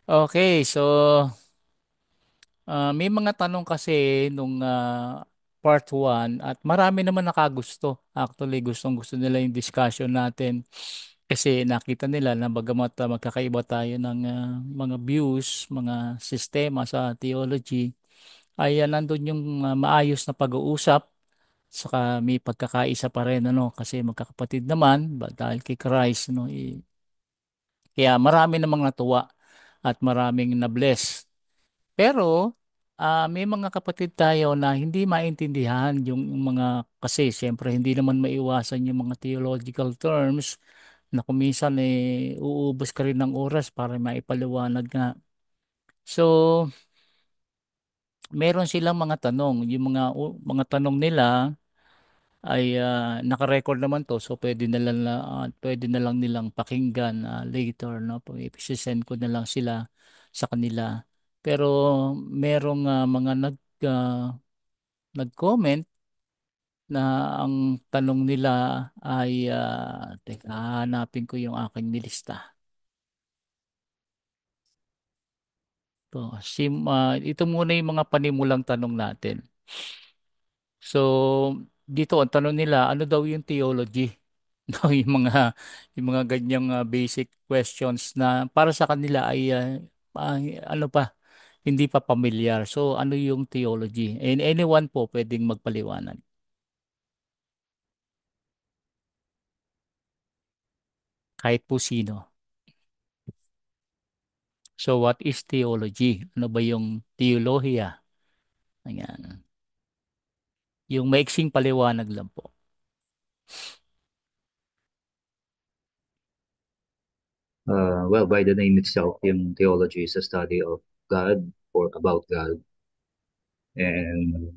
Okay, so may mga tanong kasi nung part 1 at marami naman nakagusto. Actually, gustong-gusto nila yung discussion natin kasi nakita nila na bagamat magkakaiba tayo ng mga views, mga sistema sa theology, ay nandun yung maayos na pag-uusap. Saka may pagkakaisa pa rin ano kasi magkakapatid naman dahil kay Christ no. Kaya marami namang natuwa at maraming na-bless. Pero may mga kapatid tayo na hindi maintindihan yung mga kasi siyempre hindi naman maiwasan yung mga theological terms na kung minsan uubos ka rin ng oras para maipaliwanag nga. So, meron silang mga tanong. Yung mga tanong nila ay naka-record naman to so pwede na lang nilang pakinggan later no. I-send ko na lang sila sa kanila. Pero merong mga ah, nag-comment na ang tanong nila ay teka, hanapin ko yung aking nilista. Ito muna yung mga panimulang tanong natin. So, dito ang tanong nila, ano daw yung theology? No, yung mga ganyang basic questions na para sa kanila ay ah, ano pa, hindi pa pamilyar. So, ano yung theology? And anyone po pwedeng magpaliwanag. Kahit po sino. So, what is theology? Ano ba yung theologia? Ayan. Yung maiksing paliwanag lang po. Well, by the name itself, yung theology is a study of God or about God and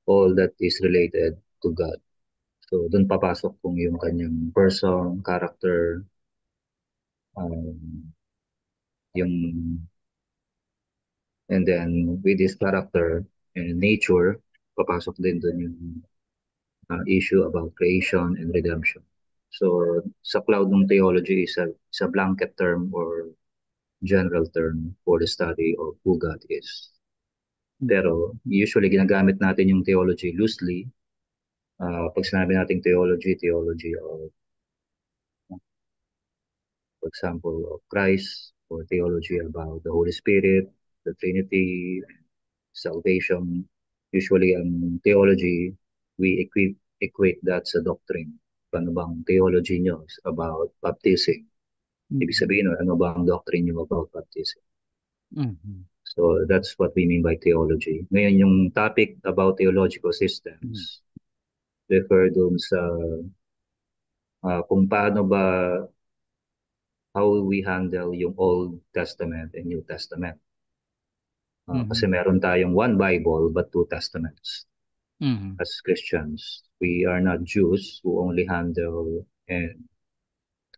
all that is related to God. So, doon papasok kung yung kanyang person, character, um, yung, and then with this character and nature, papasok din doon yung issue about creation and redemption. So, sa cloud ng theology is a blanket term or general term for the study of who God is. Pero usually ginagamit natin yung theology loosely. Pag sinabi nating theology, theology of, for example, of Christ, or theology about the Holy Spirit, the Trinity, salvation. Usually, ang theology, we equate that sa doctrine. Ano bang theology nyo is about baptism? Ibig Mhm. sabihin, ano ba ang doctrine nyo about baptism? Mhm. So that's what we mean by theology. Ngayon, yung topic about theological Mhm. systems, refer dun sa kung paano ba, how we handle yung Old Testament and New Testament. Kasi Mhm. meron tayong one Bible but two Testaments. Mhm. As Christians, we are not Jews who only handle and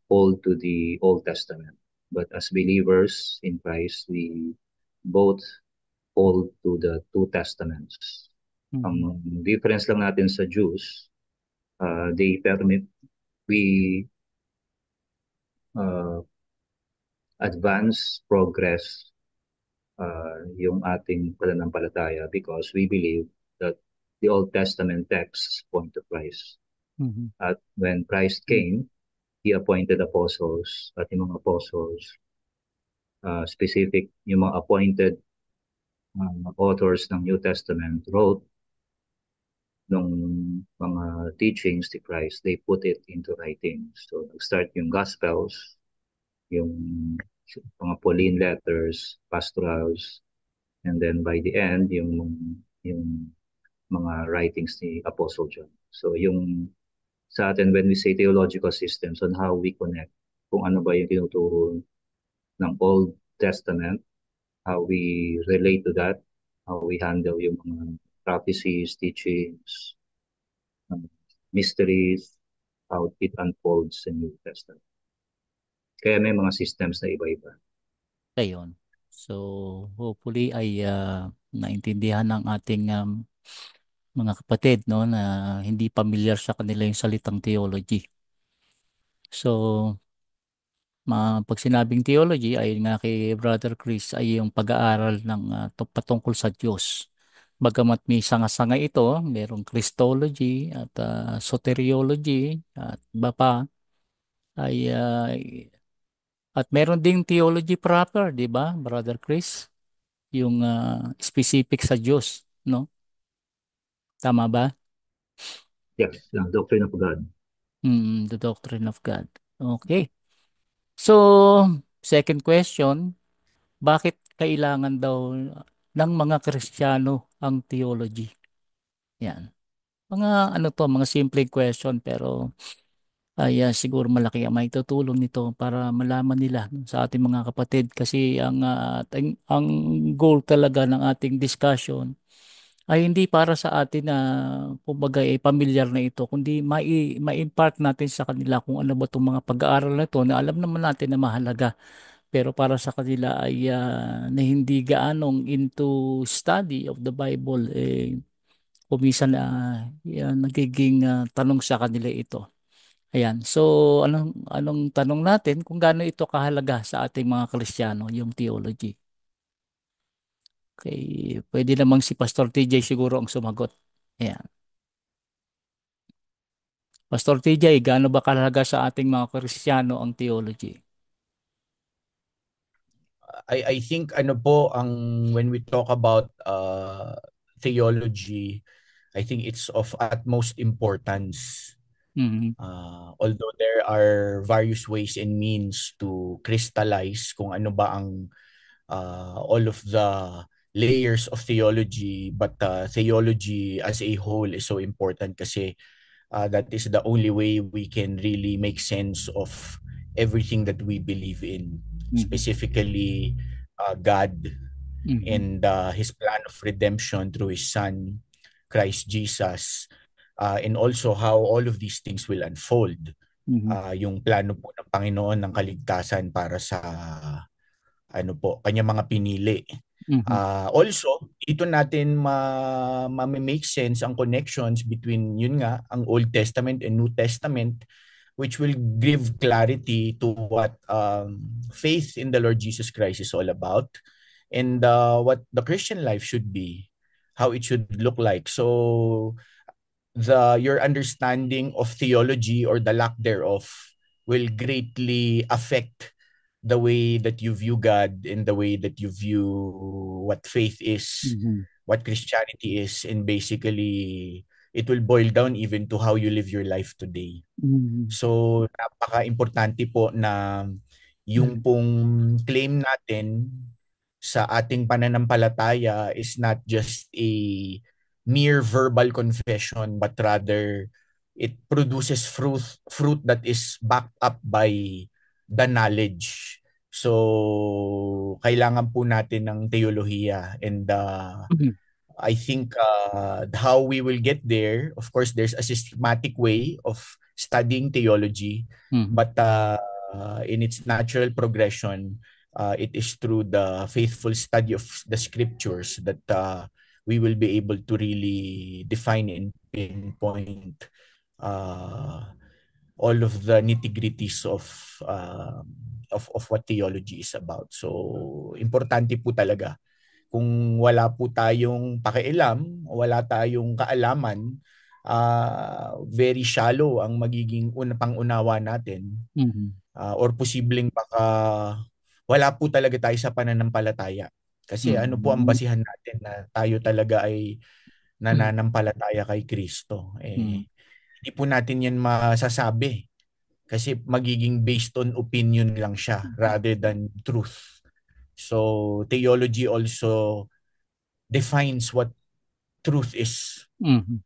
hold to the Old Testament. But as believers in Christ, we both hold to the two Testaments. Mhm. Ang difference lang natin sa Jews, they permit we uh, advance progress yung ating pananampalataya because we believe that the Old Testament texts point to Christ. Mhm. At when Christ Mhm. came, He appointed apostles at yung mga apostles, specific, yung mga appointed authors ng New Testament wrote nung mga teachings ni Christ, they put it into writing. So, nag-start yung Gospels, yung mga Pauline letters, pastorals, and then by the end, yung mga writings ni Apostle John. So yung sa atin, when we say theological systems on how we connect, kung ano ba yung tinuturo ng Old Testament, how we relate to that, how we handle yung mga prophecies, teachings, um, mysteries, how it unfolds in New Testament. Kaya may mga systems na iba-iba. Ayun. So, hopefully ay naintindihan ng ating mga kapatid no na hindi familiar sa kanila yung salitang theology. So, Pag sinabing theology, ay nga kay Brother Chris, ay yung pag-aaral ng patungkol sa Diyos. Bagamat may sanga-sanga ito, merong Christology at soteriology at iba pa, ay at meron ding theology proper, di ba, Brother Chris? Yung specific sa Diyos, no? Tama ba? Yes, Doctrine of God. The doctrine of God. Okay. So, second question, bakit kailangan daw ng mga Kristiyano ang theology? Yan. Mga ano to, mga simple question pero ay siguro malaki ang maitutulong nito para malaman nila sa ating mga kapatid kasi ang goal talaga ng ating discussion ay hindi para sa atin na kumbaga pamilyar na ito kundi ma-impart natin sa kanila kung ano ba itong mga pag-aaral na ito na alam naman natin na mahalaga pero para sa kanila ay na hindi gaanong into study of the Bible kumisan na nagiging tanong sa kanila ito. Ayan. So, anong tanong natin kung gaano ito kahalaga sa ating mga Kristiyano, yung theology? Okay, pwede namang si Pastor TJ siguro ang sumagot. Ayan. Pastor TJ, gaano ba kahalaga sa ating mga Kristiyano ang theology? I think ano po ang when we talk about theology, I think it's of utmost importance. Mhm. Although there are various ways and means to crystallize kung ano ba ang all of the layers of theology, but theology as a whole is so important kasi that is the only way we can really make sense of everything that we believe in, Mhm. specifically God Mhm. and His plan of redemption through His Son, Christ Jesus, and also how all of these things will unfold. Mhm. Yung plano po ng Panginoon ng kaligtasan para sa ano po, kanya mga pinili. Mhm. Also, dito natin ma-make sense ang connections between yun nga, ang Old Testament and New Testament, which will give clarity to what faith in the Lord Jesus Christ is all about and what the Christian life should be, how it should look like. So your understanding of theology or the lack thereof will greatly affect the way that you view God and the way that you view what faith is, Mhm. what Christianity is, and basically it will boil down even to how you live your life today. Mhm. So napaka-importante po na yung Mhm. pong claim natin sa ating pananampalataya is not just a mere verbal confession but rather it produces fruit that is backed up by the knowledge. So kailangan po natin ng teolohiya and Mhm. I think how we will get there, of course, there's a systematic way of studying theology, Mhm. but in its natural progression, it is through the faithful study of the scriptures that we will be able to really define and pinpoint uh, all of the nitty-gritties of what theology is about. So, importante po talaga kung wala po tayong pakialam, wala tayong kaalaman, very shallow ang magiging pangunawa natin Mhm. or posibleng baka wala po talaga tayo sa pananampalataya. Kasi ano po ang Mhm. basihan natin na tayo talaga ay Mhm. nananampalataya kay Kristo? Mhm. Hindi po natin yan masasabi kasi magiging based on opinion lang siya rather than truth. So theology also defines what truth is, Mhm.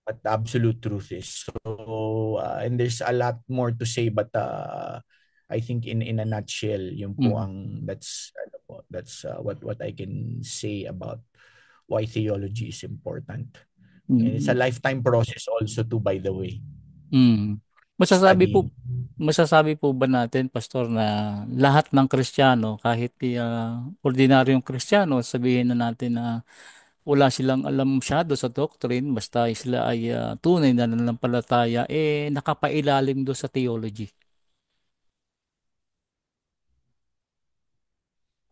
what the absolute truth is. So, and there's a lot more to say, but I think in a nutshell, yun po Mhm. ang ano po, that's what I can say about why theology is important. And it's a Mhm. lifetime process also too, by the way, Mm. Masasabi po studying. masasabi po ba natin, Pastor, na lahat ng Kristiyano, kahit ordinaryong Kristiyano, sabihin na natin na wala silang alam masyado sa doctrine, basta sila ay tunay na nananampalataya, nakapailalim do sa theology.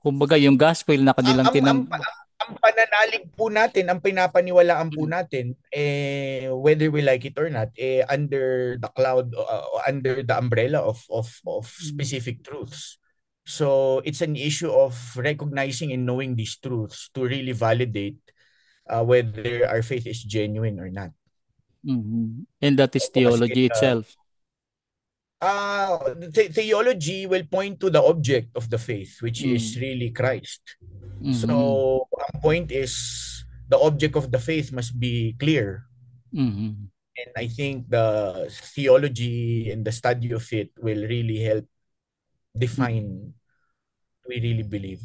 Kumbaga yung gospel na ang, kanilang ang, ang, tinam ang pananalig po natin, ang pinapaniwalaan po natin, whether we like it or not, under the cloud, under the umbrella of specific truths. So it's an issue of recognizing and knowing these truths to really validate whether our faith is genuine or not. Mhm. And that is Opo, kasi theology itself. theology will point to the object of the faith, which is Mm. really Christ. Mhm. So, ang point is the object of the faith must be clear. Mhm. And I think the theology and the study of it will really help Mm. define what we really believe.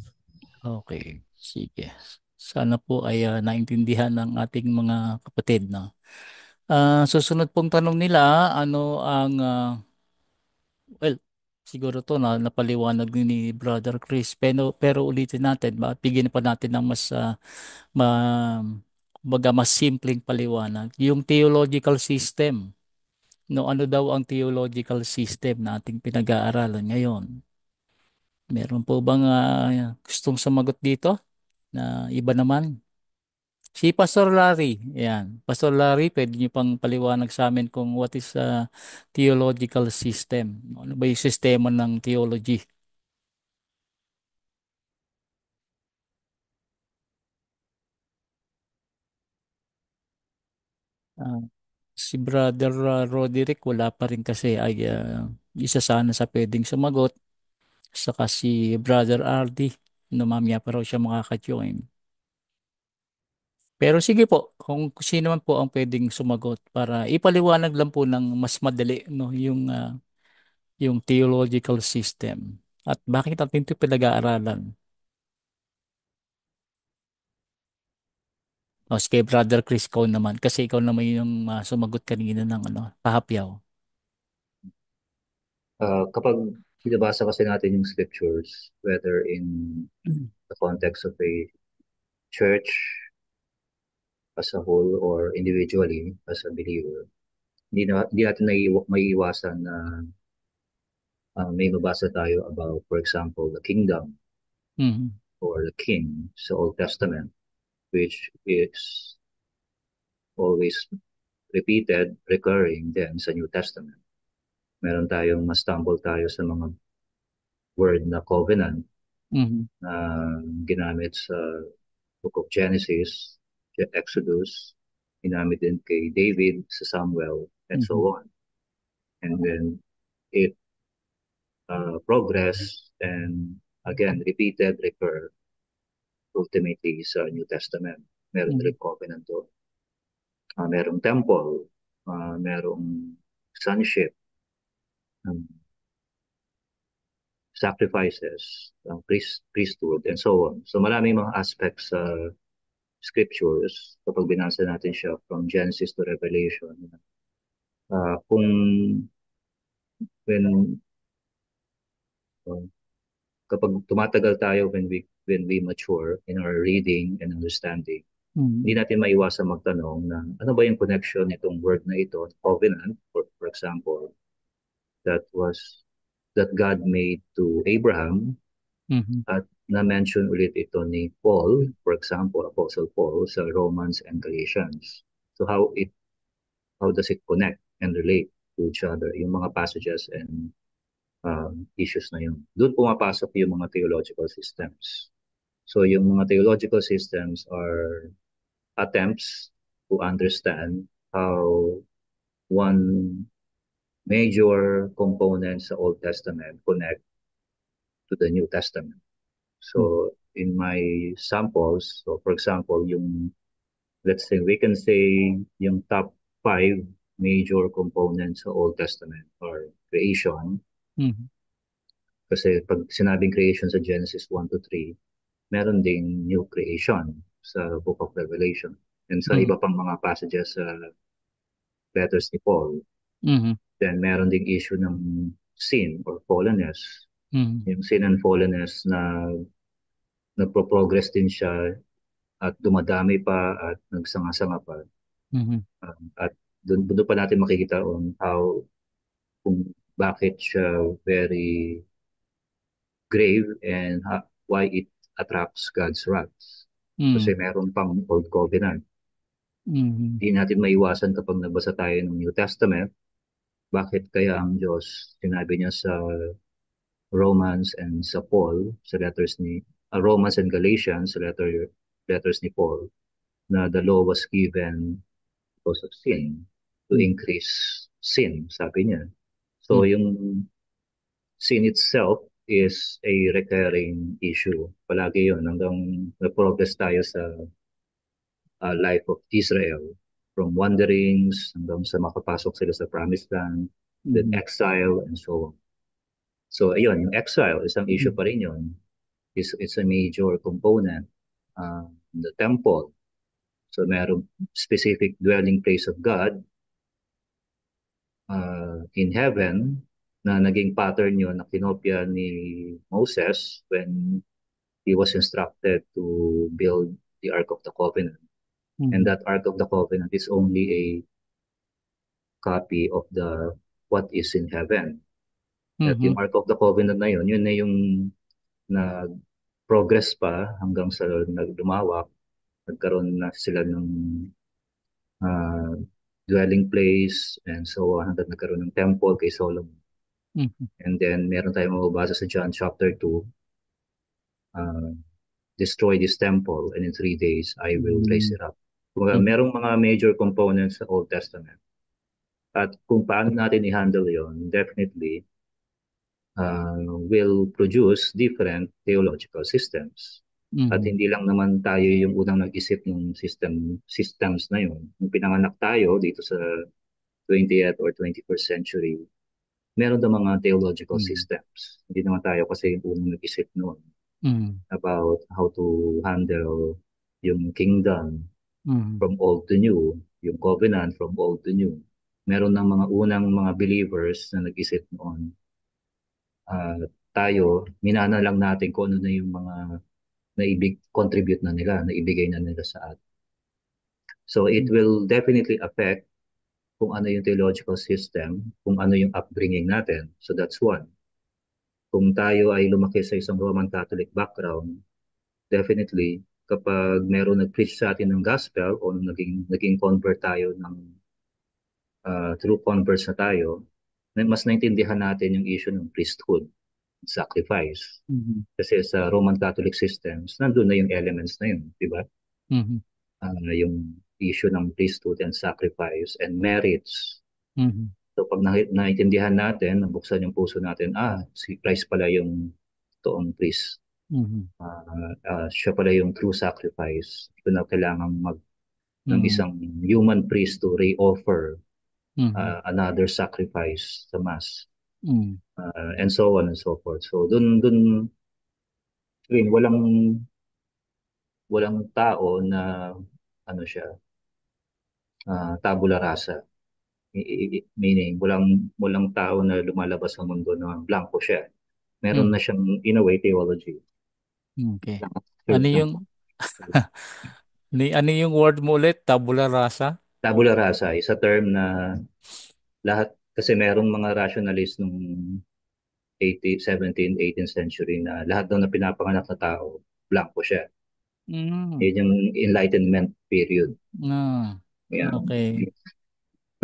Okay, sige. Sana po ay naintindihan ng ating mga kapatid, no? Susunod pong tanong nila, ano ang well, siguro to na napaliwanag ni Brother Chris, pero ulitin natin, bigyan pa natin ng mas ma, kumbaga mas simpleng paliwanag. Yung theological system, no, ano daw ang theological system na ating pinag-aaralan ngayon? Meron po bang gustong sumagot dito na iba naman? Si Pastor Larry, yan. Pastor Larry, pwede niyo pang paliwanag sa amin kung what is theological system. Ano ba yung sistema ng theology? Ah, si Brother Roderick, wala pa rin kasi ay isa sana sa pwedeng sumagot. Saka si Brother RD, no mamaya pa raw siya makaka-join. Pero sige po, kung sino man po ang pwedeng sumagot para ipaliwanag lang po ng mas madali no yung theological system at bakit natin ito pinag-aaralan. O sige, Brother Chris, ikaw naman kasi ikaw naman yung sumagot kanina ng pahapyaw. Kapag binabasa kasi natin yung scriptures, whether in the context of a church as a whole or individually as a believer, hindi natin maiiwasan na may mabasa tayo about, for example, the kingdom Mhm. or the king sa Old Testament, which is always repeated, recurring then sa New Testament. Meron tayong ma-stumble tayo sa mga word na covenant Mhm. na ginamit sa Book of Genesis, Exodus, ginamit din kay David sa Samuel, and so Mhm. on. And then it progress and again repeated, recur ultimately sa New Testament. Meron Mhm. rin covenant doon. Merong temple, merong sonship, um, sacrifices, priesthood, and so on. So maraming mga aspects sa scriptures kapag binasa natin siya from Genesis to Revelation. Kung when uh, kapag tumatagal tayo when we mature in our reading and understanding, hindi Mhm. natin maiwasan magtanong na ano ba yung connection nitong word na ito, covenant, for example, that was that God made to Abraham Mhm. at na-mention ulit ito ni Paul, for example, Apostle Paul sa Romans and Galatians. So how does it connect and relate to each other, yung mga passages and issues na yun. Doon pumapasok yung mga theological systems. So yung mga theological systems are attempts to understand how one major component sa Old Testament connect to the New Testament. Mhm. So in my samples, so for example, yung let's say we can say yung top five major components sa Old Testament are creation. Mhm. Kasi pag sinabing creation sa Genesis 1 to 3, meron ding new creation sa Book of Revelation and sa Mhm. iba pang mga passages sa letters ni Paul. Mhm. Then meron ding issue ng sin or fallenness. Mhm. Yung sin and fallenness na nagpo-progress din siya at dumadami pa at nagsanga-sanga pa. Mhm. At doon pa natin makikita on how kung bakit siya very grave and why it attracts God's wrath. Kasi Mm. meron pang Old Covenant. Mm. Hindi natin maiwasan kapag nabasa tayo ng New Testament, bakit kaya ang Diyos, sinabi niya sa Romans and sa Paul, sa letters ni Romans and Galatians, sa letters ni Paul, na the law was given because of sin, to Mm. increase sin, sabi niya. So Mm. yung sin itself is a recurring issue. Palagi yun, hanggang na-progress tayo sa life of Israel. From wanderings, hanggang sa makapasok sila sa Promised Land, then Mm. exile, and so on. So ayun, yung exile, isang issue Mm. pa rin yun. It's a major component. The temple, so merong specific dwelling place of God in heaven na naging pattern yun na kinopya ni Moses when he was instructed to build the Ark of the Covenant. And Mm. that Ark of the Covenant is only a copy of the what is in heaven. At yung Mhm. Ark of the Covenant na yun na yung nag-progress pa hanggang sa lumawak, nagkaroon na sila ng uh, dwelling place and so on hanggang nagkaroon ng temple kay Solomon. Mhm. And then meron tayong mababasa sa John chapter 2, uh, destroy this temple and in 3 days I will raise Mm. it up. Kung Mm. merong mga major components sa Old Testament. At kung paano natin i-handle yon, definitely will produce different theological systems. At Mhm. hindi lang naman tayo yung unang nag-isip ng systems na yun. Nung pinanganak tayo dito sa 20th or 21st century, meron na mga theological Mm. systems. Hindi naman tayo kasi yung unang nag-isip noon Mm. about how to handle yung kingdom Mm. from old to new, yung covenant from old to new. Meron ng mga unang mga believers na nag-isip noon. Tayo, minana lang natin kung ano na yung mga contribute na nila, naibigay na nila sa atin. So it will definitely affect kung ano yung theological system, kung ano yung upbringing natin. So that's one. Kung tayo ay lumaki sa isang Roman Catholic background, definitely kapag meron nag-preach sa atin ng gospel o naging convert tayo ng true converts na tayo, mas naintindihan natin yung issue ng priesthood, sacrifice. Mhm. Kasi sa Roman Catholic systems, nandun na yung elements na yun, di ba? Mhm. Yung issue ng priesthood and sacrifice and merits. Mhm. So pag naintindihan natin, nabuksan yung puso natin, si Christ pala yung toong priest. Mhm. Siya pala yung true sacrifice. Ito na kailangan ng Mhm. isang human priest to re-offer Mhm. another sacrifice sa Mass. Mm. And so on and so forth. So dun rin, walang tao na ano siya, tabula rasa. Meaning, walang tao na lumalabas sa mundo na blanco siya. Meron Mm. na siyang, in a way, theology. Okay. Ano Blank yung ano yung word mo ulit? Tabula rasa? Tabula rasa is a term na lahat, kasi merong mga rationalists nung 18th, 17th, 18th century na lahat daw na pinapanganak na tao, blanco siya. Mm. Yun yung Enlightenment period. Ah. Yeah. Okay.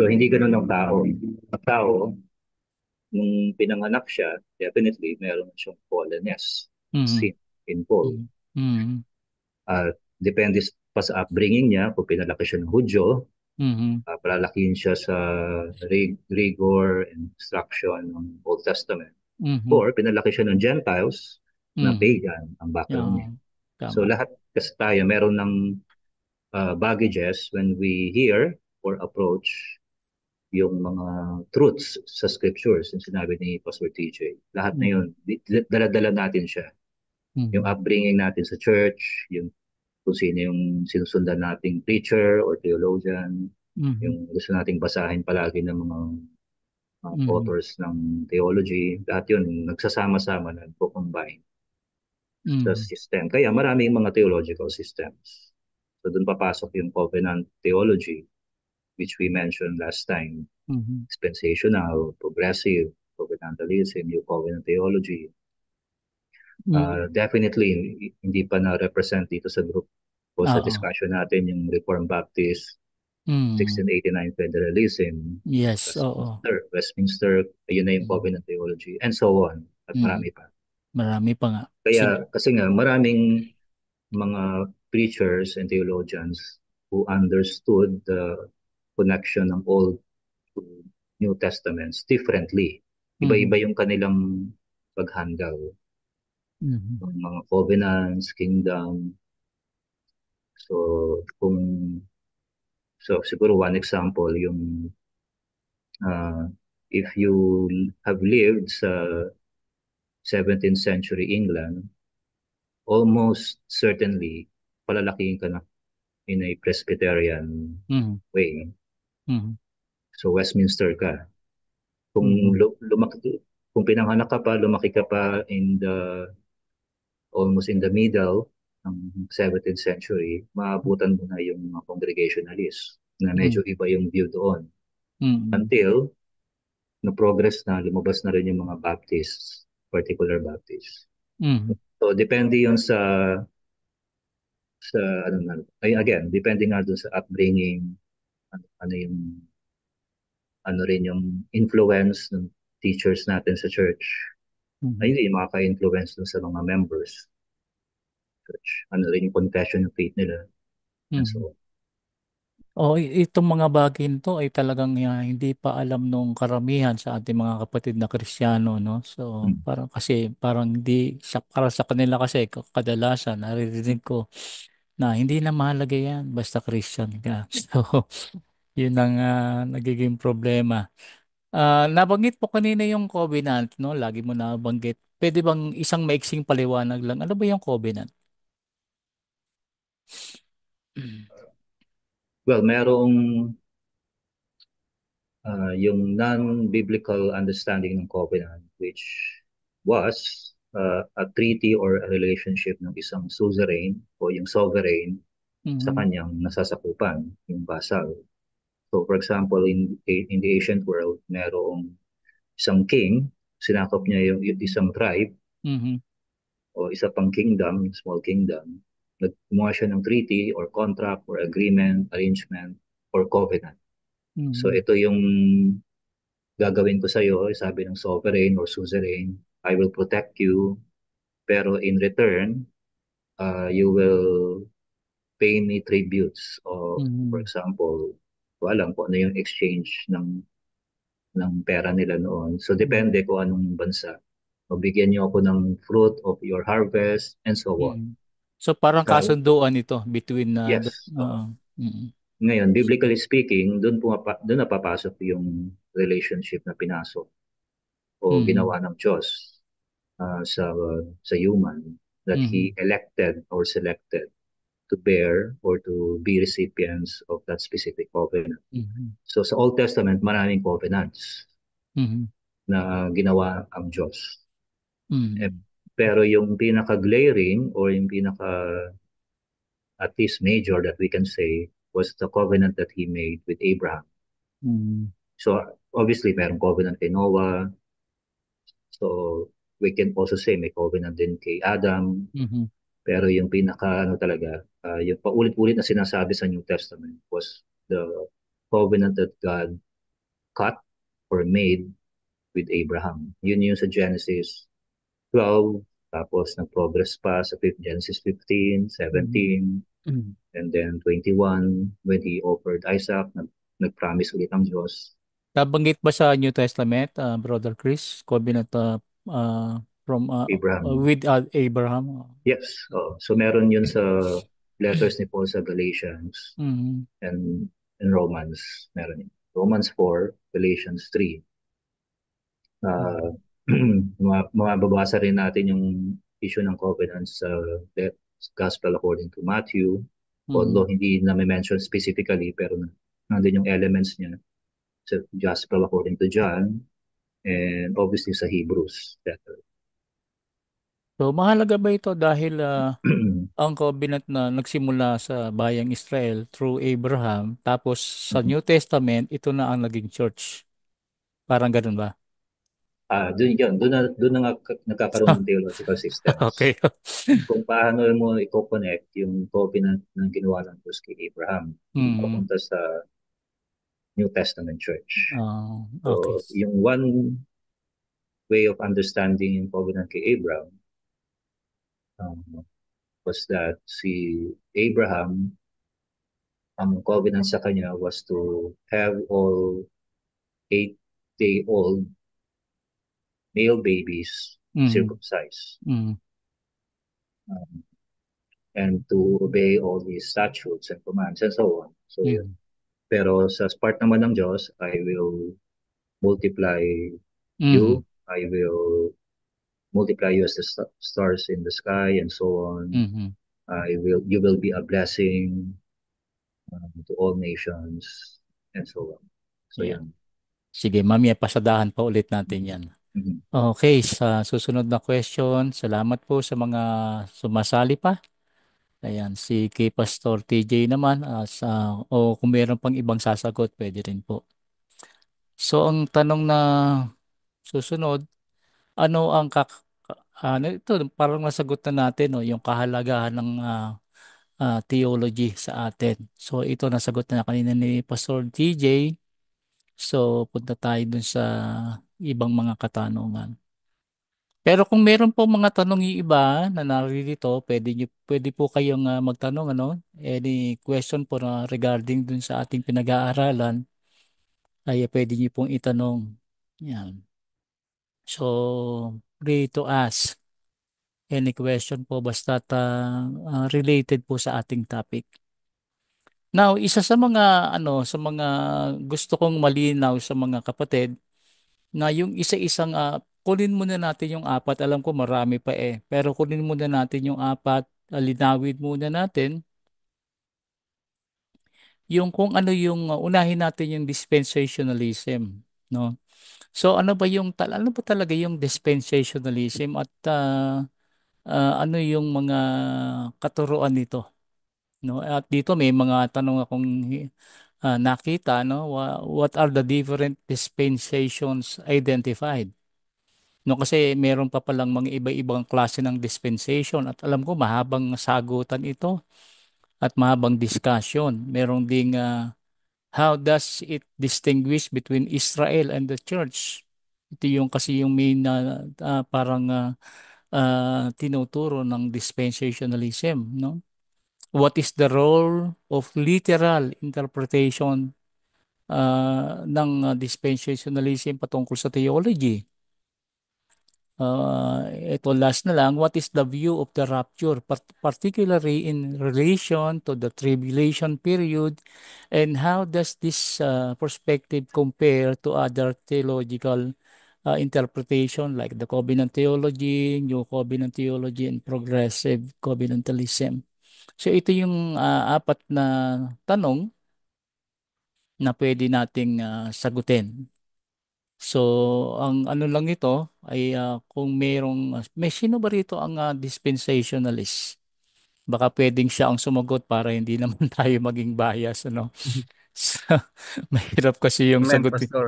So, hindi ganun ang tao. Ang tao, nung pinanganak siya, definitely meron siyang fallenness, Mhm. sin, involved. Mhm. Mhm. Depende pa sa upbringing niya, kung pinalaki siya ng Hudyo, Mhm. palalakihin siya sa rigor and instruction ng Old Testament. Mhm. Or pinalaki siya ng Gentiles na Mhm. pagan ang background niya. Yeah. So Tama. lahat kasi tayo meron ng baggages when we hear or approach yung mga truths sa scriptures, yung sinabi ni Pastor TJ. Lahat na Mhm. yun, dala-dala natin siya. Yung Mhm. upbringing natin sa church, yung kung sino yung sinusundan nating preacher or theologian, Mhm. yung gusto nating basahin palagi ng mga Mhm. authors ng theology, lahat yun, nagsasama-sama na combine sa Mhm. system. Kaya maraming mga theological systems. So doon papasok yung covenant theology, which we mentioned last time, Mhm. dispensational, progressive, covenantalism, new covenant theology. Mm. Definitely, hindi pa na-represent dito sa group o sa Oo. discussion natin yung Reformed Baptist, Mm. 1689 Federalism, Yes, oo. Westminster, ayun na yung Mm. Covenant Theology, and so on, at Mm. marami pa. Marami pa nga. Kaya, Sige. kasi nga, maraming mga preachers and theologians who understood the connection ng Old to New Testaments differently. Mhm. Iba-iba yung kanilang paghandle Mhm. ng mga covenants, kingdom. So, siguro one example, yung uh, if you have lived sa 17th century England, almost certainly palalakihin ka na in a Presbyterian Mhm. way. Mhm. So Westminster ka. Kung Mhm. kung pinanganak ka pa, lumaki ka pa in the almost in the middle ng 17th century, maabutan mo na yung mga Congregationalists na medyo Mhm. iba yung view doon. Mhm. Until na-progress na, lumabas na rin yung mga Baptists, particular Baptists. Mhm. So depende yun sa ano na, ay again, depende nga dun sa upbringing, ano yung ano rin yung influence ng teachers natin sa church. Ay Mhm. hindi makaka-influence dun sa mga members church. Ano rin yung confession ng faith nila. And Mhm. so, Oh, itong mga bagay nito ay talagang hindi pa alam nung karamihan sa ating mga kapatid na Kristiyano, no? So, mm, parang kasi parang hindi para sa kanila kasi kadalasan naririnig ko na hindi na mahalaga yan basta Christian ka. So, yun ang nagiging problema. Nabanggit mo kanina yung covenant, no? Lagi mo nabanggit. Pwede bang isang maiksing paliwanag lang? Ano ba yung covenant? well, merong yung non-biblical understanding ng covenant, which was a treaty or a relationship ng isang suzerain o yung sovereign sa Mhm. kanyang nasasakupan, yung vassal. So for example, in the ancient world, merong isang king, sinakop niya yung isang tribe Mhm. o isa pang kingdom, small kingdom, naggumawa siya ng treaty or contract or agreement, arrangement, or covenant. So Mhm. ito yung gagawin ko sa iyo, sabi ng sovereign or suzerain, I will protect you, pero in return, you will pay me tributes. O for Mhm. example, ko alam kung ano yung exchange ng pera nila noon. So Mhm. depende kung anong bansa. O bigyan niyo ako ng fruit of your harvest and so on. Mhm. So parang Sa, kasunduan ito between yes. mhm. Ngayon, biblically speaking, doon napapasok yung relationship na pinasok o Mhm. ginawa ng Diyos sa human that He Mhm. elected or selected to bear or to be recipients of that specific covenant. Mhm. So sa Old Testament, maraming covenants Mhm. na ginawa ang Diyos. Eh, Mhm. pero yung pinaka-glaring or yung pinaka at least major that we can say was the covenant that He made with Abraham. Mhm. So obviously, merong covenant kay Noah. So we can also say may covenant din kay Adam. Mhm. Pero yung pinaka ano talaga, yung paulit-ulit na sinasabi sa New Testament was the covenant that God cut or made with Abraham. Yun yung sa Genesis 12, tapos nag-progress pa sa Genesis 15, Mhm. 17, Mhm. and then 21 when he offered Isaac, nag-promise ulit ang Diyos. Nabanggit ba sa New Testament, Brother Chris, covenant from Abraham. with Abraham? Yes. So meron yun sa letters ni Paul sa Galatians Mhm. and Romans. Meron yun. Romans 4, Galatians 3. Mhm. Mababasa rin natin yung issue ng covenants sa Gospel according to Matthew. Mhm. Although hindi na may mention specifically, pero nandun yung elements niya sa Gospel according to John and obviously sa Hebrews letter. So mahalaga ba ito dahil ang covenant na nagsimula sa bayang Israel through Abraham, tapos sa New Testament, ito na ang naging church. Parang ganun ba? doon na nagkakaroon ng theological systems. Okay. Kung paano mo i-connect yung covenant na ginawa ng Diyos kay Abraham Mm. papunta sa New Testament Church. Okay. So, yung one way of understanding yung covenant kay Abraham um, was that si Abraham, ang covenant sa kanya was to have all 8-day-old male babies Mm. circumcised Mm. um, and to obey all these statutes and commands and so on. So, yun. Mm. Pero sa part naman ng Diyos, I will multiply you. Mm. I will multiply you as the stars in the sky and so on. Mm. You will be a blessing to all nations and so on. So, Yeah. yan. Sige, mamaya pasadahan pa ulit natin yan. Mhm. Okay, sa susunod na question, salamat po sa mga sumasali pa. Ayan, si kay Pastor TJ naman, o kung meron pang ibang sasagot, pwede rin po. So, ang tanong na susunod, ano ang ano ito, parang nasagot na natin, no, yung kahalagahan ng theology sa atin. So, ito nasagot na kanina ni Pastor TJ. So, punta tayo dun sa ibang mga katanungan. Pero kung meron po mga tanong yung iba na naririto, pwede po kayong magtanong, ano? Any question po na regarding dun sa ating pinag-aaralan, ay pwede niyo pong itanong. Yan. So, free to ask any question po basta related po sa ating topic. Now, isa sa mga sa mga gusto kong malinaw sa mga kapatid na yung isa-isang kunin muna natin yung apat. Alam ko marami pa eh. Pero kunin muna natin yung apat. Linawin muna natin yung kung ano yung unahin natin yung dispensationalism, no? So ano ba talaga yung dispensationalism at ano yung mga katuruan nito, no? At dito may mga tanong akong nakita, no? What are the different dispensations identified? No, kasi meron pa palang mga iba-ibang klase ng dispensation at alam ko mahabang sagutan ito at mahabang discussion. Merong ding how does it distinguish between Israel and the church? Ito yung kasi yung main na parang tinuturo ng dispensationalism, no? What is the role of literal interpretation ng dispensationalism patungkol sa theology? Ito last na lang, what is the view of the rapture, particularly in relation to the tribulation period, and how does this perspective compare to other theological interpretation like the covenant theology, new covenant theology, and progressive covenantalism? So ito yung apat na tanong na pwede nating sagutin. So, ang ano lang ito ay kung may sino ba rito ang dispensationalist? Baka pwedeng siya ang sumagot para hindi naman tayo maging bias, ano? So, mahirap kasi yung Amen, sagutin. Pastor.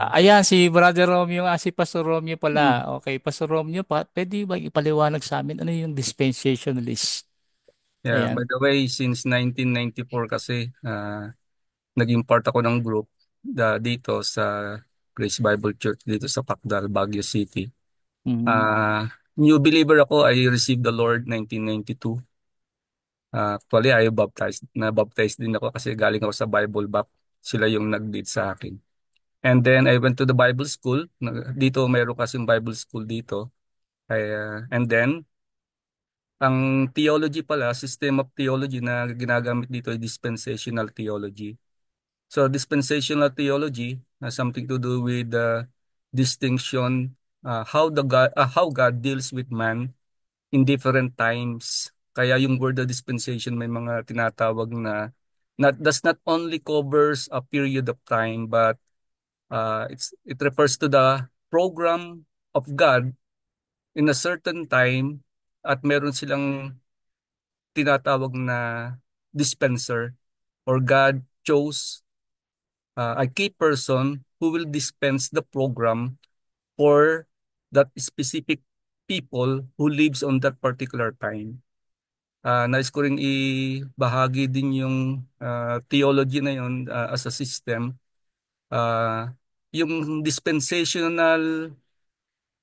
Ayan, si Brother Romeo, si Pastor Romeo Mm. pala. Okay, Pastor Romeo, pwede ba ipaliwanag sa amin ano yung dispensationalist? Yeah, by Ayan. the way, since 1994 kasi, naging part ako ng group dito sa Grace Bible Church dito sa Pacdal, Baguio City. Mm, New believer ako, I received the Lord 1992. Actually, I baptized. Na-baptized din ako kasi galing ako sa Bible Bap. Sila yung nag-lead sa akin. And then I went to the Bible school. Dito, mayroon kasing Bible school dito. And then, ang theology pala, system of theology na ginagamit dito ay dispensational theology. So dispensational theology has something to do with the distinction, how God deals with man in different times. Kaya yung word of dispensation may mga tinatawag na does not only covers a period of time, but it refers to the program of God in a certain time, at meron silang tinatawag na dispenser, or God chose a key person who will dispense the program for that specific people who lives on that particular time. Nais ko rin ibahagi din yung theology na yun as a system. Yung dispensational,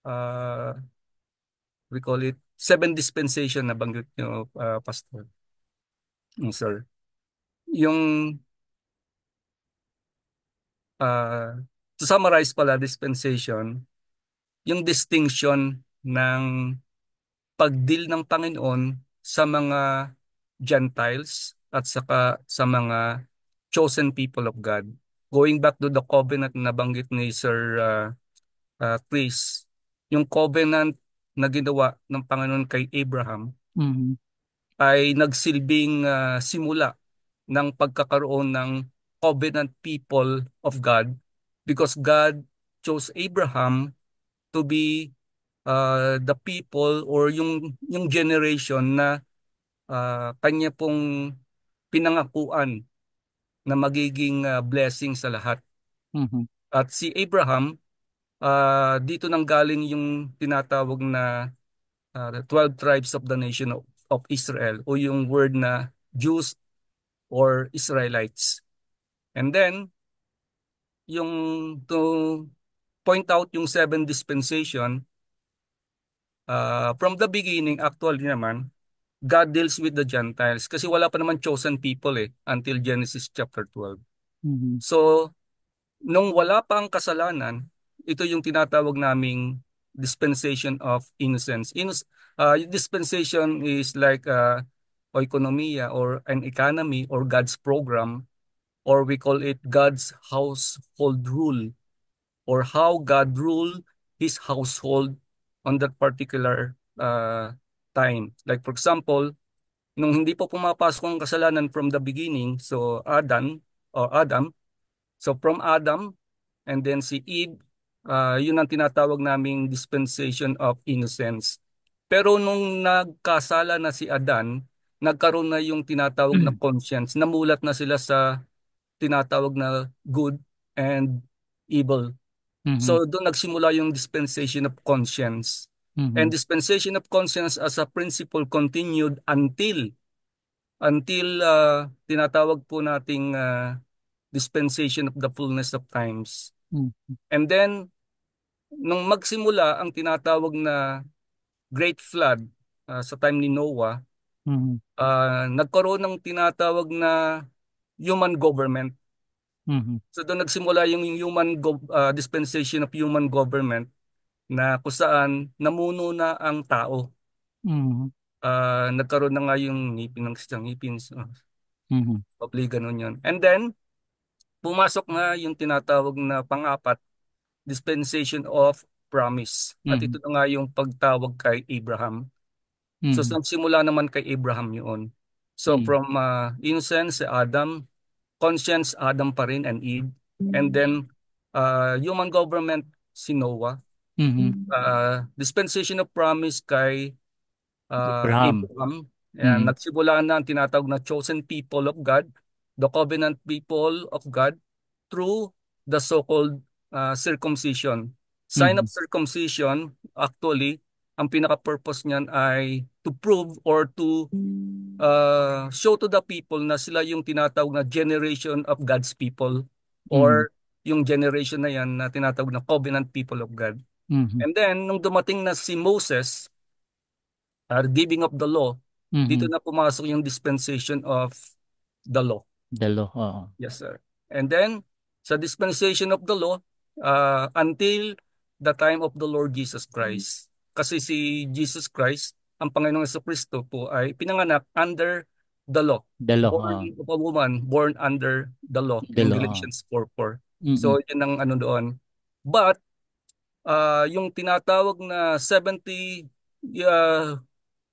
uh, we call it seven dispensation na banggit nyo, Pastor. Sir. Yung, to summarize pala, dispensation, yung distinction ng pagdeal ng Panginoon sa mga Gentiles at saka sa mga chosen people of God. Going back to the covenant na banggit ni Sir Chris, yung covenant na ginawa ng Panginoon kay Abraham Mhm. ay nagsilbing simula ng pagkakaroon ng covenant people of God because God chose Abraham to be the people or yung generation na kanya pong pinangakuan na magiging blessing sa lahat. Mhm. At si Abraham, dito nang galing yung tinatawag na 12 tribes of the nation of Israel o yung word na Jews or Israelites. And then, yung to point out yung seven dispensation, from the beginning, actually naman, God deals with the Gentiles kasi wala pa naman chosen people until Genesis chapter 12. Mhm. So, nung wala pa ang kasalanan, ito yung tinatawag naming dispensation of innocence. Dispensation is like oikonomia or an economy or God's program, or we call it God's household rule, or how God ruled his household on that particular time. Like for example, nung hindi pa pumapasok ang kasalanan from the beginning, so Adam, so from Adam and then si Eve, yun ang tinatawag naming dispensation of innocence. Pero nung nagkasala na si Adan, nagkaroon na yung tinatawag na conscience, namulat na sila sa tinatawag na good and evil. Mhm. So doon nagsimula yung dispensation of conscience. And Mhm. dispensation of conscience as a principle continued until tinatawag po nating dispensation of the fullness of times. Mhm. And then nung magsimula ang tinatawag na Great Flood sa time ni Noah, Mhm. nagkaroon ng tinatawag na human government. Mhm. So doon nagsimula yung dispensation of human government na kung saan namuno na ang tao. Mhm. Nagkaroon na nga yung ngipin ng isang ngipin. So, Mhm. probably ganun yun. And then, pumasok na yung tinatawag na pang-apat, dispensation of promise. At ito Mhm. na nga yung pagtawag kay Abraham. So, Mhm. simula naman kay Abraham yun. So, Mhm. from innocence, si Adam, conscience, Adam pa rin and Eve. And then, human government, si Noah. Mhm. Dispensation of promise kay Abraham. Abraham. Ayan, Mhm. nagsimula na ang tinatawag na chosen people of God, the covenant people of God, through the so-called circumcision. Sign of Mhm. circumcision, actually, ang pinaka-purpose niyan ay to prove or to show to the people na sila yung tinatawag na generation of God's people Mhm. or yung generation na yan na tinatawag na covenant people of God. Mhm. And then, nung dumating na si Moses, giving of the law, dito Mhm. na pumasok yung dispensation of the law. Dalo. Oo. Yes, sir. And then, sa dispensation of the law, until the time of the Lord Jesus Christ. Kasi si Jesus Christ, ang Panginoong Kristo po ay pinanganak under the law. Dalo. Born Oo. of a woman, born under the law. Yung Dalo. Oo. Galatians 4:4. Mhm. So, yun ang ano doon. But, yung tinatawag na 70 uh,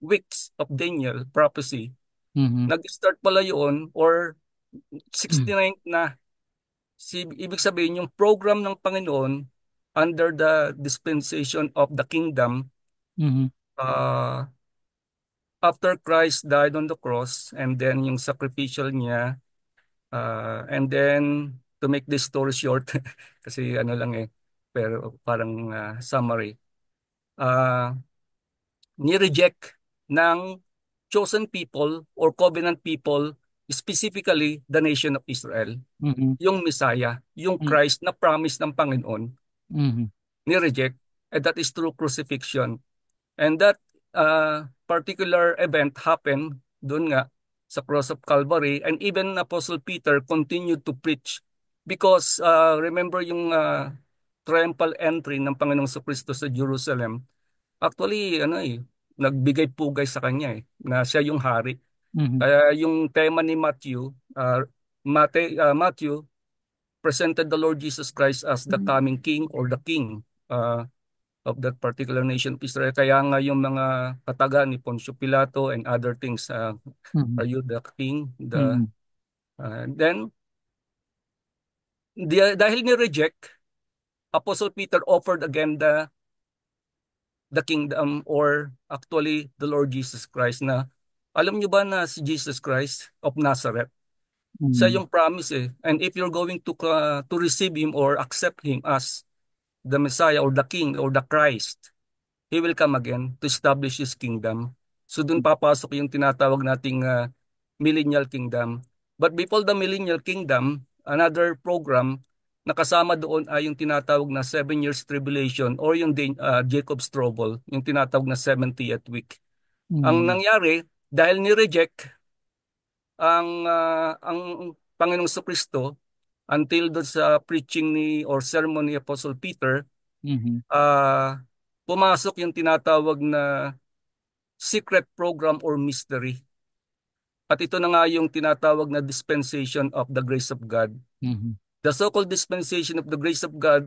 weeks of Daniel prophecy, Mhm. nag-start pala yun or 69 na. Ibig sabihin, yung program ng Panginoon under the dispensation of the kingdom, Mhm. uh, after Christ died on the cross and then yung sacrificial niya, and then to make this story short, kasi ano lang pero parang summary. Ah, Ni-reject ng chosen people or covenant people, specifically the nation of Israel, Mhm. yung Messiah, yung Mm. Christ na promise ng Panginoon, Mhm. ni-reject, and that is through crucifixion. And that particular event happened doon nga sa cross of Calvary, and even Apostle Peter continued to preach because remember yung triumphal entry ng Panginoong Kristo sa Jerusalem. Actually, nagbigay pugay sa kanya na siya yung hari. Mhm. Kaya yung tema ni Matthew, Matthew presented the Lord Jesus Christ as the coming king or the king of that particular nation of Israel. Kaya nga yung mga kataga ni Poncio Pilato and other things, Mhm. are you the king? Mhm. Then, dahil ni-reject, Apostle Peter offered again the kingdom or actually the Lord Jesus Christ na alam nyo ba na si Jesus Christ of Nazareth, siya Mhm. yung promise And if you're going to receive Him or accept Him as the Messiah or the King or the Christ, He will come again to establish His kingdom. So dun papasok yung tinatawag nating millennial kingdom. But before the millennial kingdom, another program na kasama doon ay yung tinatawag na 7 years tribulation or yung Jacob's trouble, yung tinatawag na 70th week. Ang Mhm. nangyari, dahil ni-reject ang Panginoong Kristo until doon sa preaching or sermon ni Apostle Peter, Mhm. ah pumasok yung tinatawag na secret program or mystery. At ito na nga yung tinatawag na dispensation of the grace of God. Mhm. The so-called dispensation of the grace of God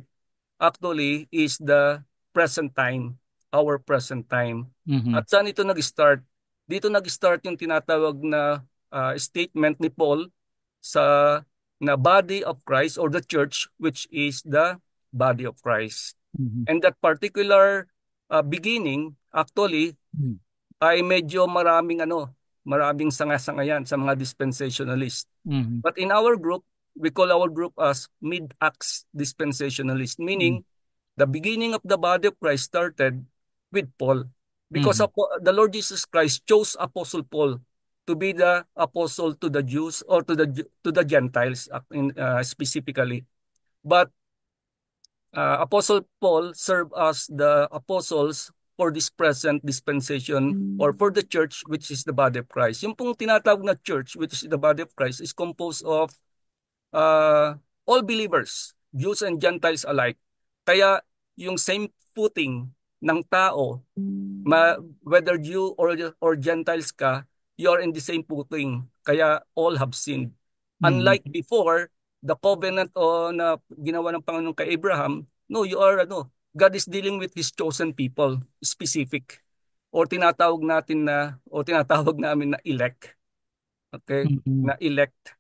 actually is the present time, our present time. Mhm. At saan ito nag-start? Dito nag-start yung tinatawag na statement ni Paul sa na body of Christ or the church, which is the body of Christ. Mhm. And that particular beginning actually Mhm. ay medyo maraming sanga-sangayan sa mga dispensationalist. Mhm. But in our group, we call our group as mid-acts dispensationalist, Mhm. meaning the beginning of the body of Christ started with Paul. Because Mhm. the Lord Jesus Christ chose Apostle Paul to be the apostle to the Jews or to the Gentiles specifically. But Apostle Paul served as the apostles for this present dispensation or for the church which is the body of Christ. Yung pong tinatawag na church which is the body of Christ is composed of uh, all believers, Jews and Gentiles alike. Kaya yung same footing ng tao, whether Jew or Gentiles ka, you are in the same footing. Kaya all have sinned. Mhm. Unlike before, the covenant na ginawa ng Panginoon kay Abraham, no, God is dealing with His chosen people, specific. O tinatawag namin na elect. Okay? Mhm. Na elect.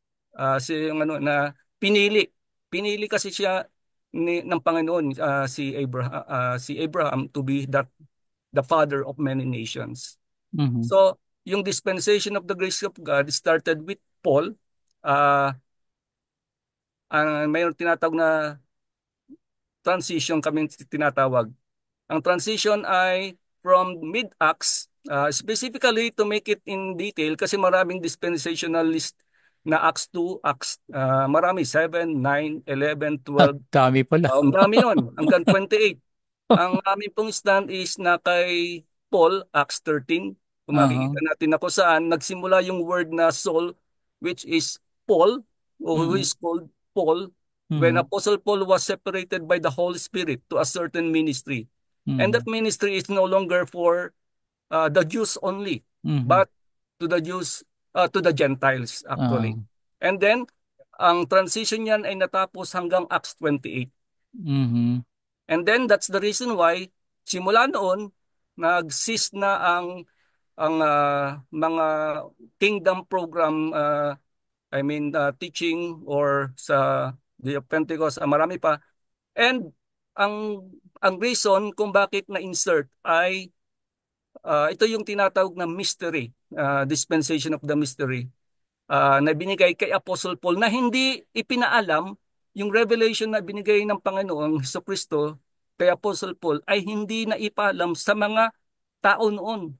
Si yung na pinili. Pinili kasi siya ng Panginoon si Abraham to be the father of many nations. Mhm. So, yung dispensation of the grace of God started with Paul. Uh, Mayroon tinatawag na transition kami tinatawag. Ang transition ay from mid-acts, specifically to make it in detail kasi maraming dispensationalist na Acts 2, marami 7, 9, 11, 12. Dami pala. Ang dami nun, hanggang 28. Ang aming pong stand is na kay Paul, Acts 13. Kung makikita Aha. natin na kung saan nagsimula yung word na Saul, which is Paul, or who Mhm. is called Paul, when Mhm. Apostle Paul was separated by the Holy Spirit to a certain ministry. And that Mhm. ministry is no longer for the Jews only, Mhm. but to the Gentiles Ah. actually. And then, ang transition niyan ay natapos hanggang Acts 28. Mhm. And then that's the reason why simula noon nag-cease na ang mga kingdom program teaching or sa Day of Pentecost, marami pa. And ang ang reason kung bakit na-insert ay ito yung tinatawag na mystery, dispensation of the mystery na binigay kay Apostle Paul na hindi ipinaalam yung revelation na binigay ng Panginoong Jesucristo kay Apostle Paul ay hindi na ipaalam sa mga tao noon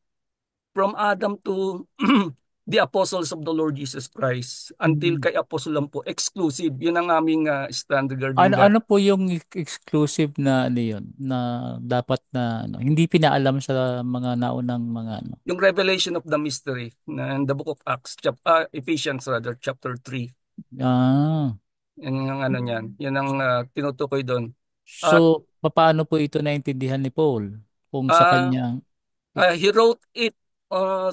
from Adam to the apostles of the Lord Jesus Christ until Mm. kay Apostle lang po exclusive. Yun ang aming stand regarding Ano that. ano po yung exclusive na ano yun na dapat na ano, hindi pinaalam sa mga naunang mga ano. Yung revelation of the mystery na in the book of Acts, Ephesians rather, chapter 3. Ah. Yan ang ano niyan. Yan ang tinutukoy doon. At So, paano po ito naintindihan ni Paul? Kung sa uh, kanya, he wrote it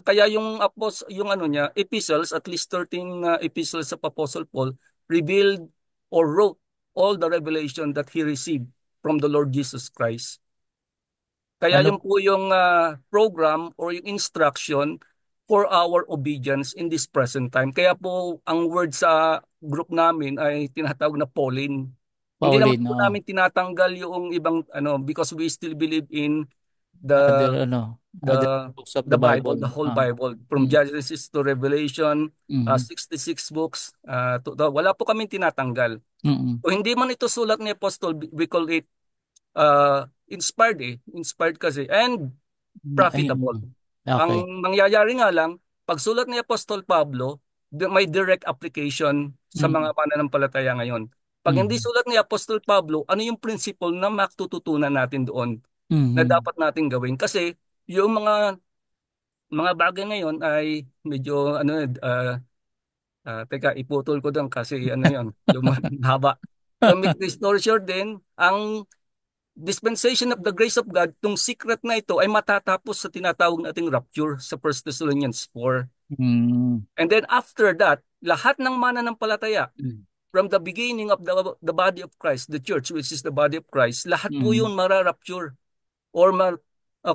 kaya yung yung ano niya, epistles, at least 13 epistles of Apostle Paul revealed or wrote all the revelation that he received from the Lord Jesus Christ. Kaya ano, yun po yung program or yung instruction for our obedience in this present time. Kaya po ang word sa group namin ay tinatawag na Pauline. Hindi naman Pauline, po namin tinatanggal yung ibang ano because we still believe in the other, ano, other the books of the the Bible, Bible. the whole Bible from Mm, Genesis to Revelation, mm, 66 books. Wala po kaming tinatanggal. mm, O hindi man ito sulat ni Apostle, we call it inspired Inspired kasi and ayun. profitable. Okay. Ang mangyayari nga lang, pag sulat ni Apostol Pablo, may direct application sa Mm, mga mananampalataya ngayon. Pag hindi mm, sulat ni Apostol Pablo, ano yung principle na matututunan natin doon na mm, dapat natin gawin? Kasi yung mga bagay ngayon ay medyo ano teka iputol ko doon kasi ano yon, haba. To make the story short din, ang dispensation of the grace of God, tong secret na ito ay matatapos sa tinatawag nating rapture sa 1 Thessalonians 4. mm, And then after that, lahat ng mananampalataya from the beginning of the body of Christ, the church which is the body of Christ, lahat po mm. yun mara-rapture or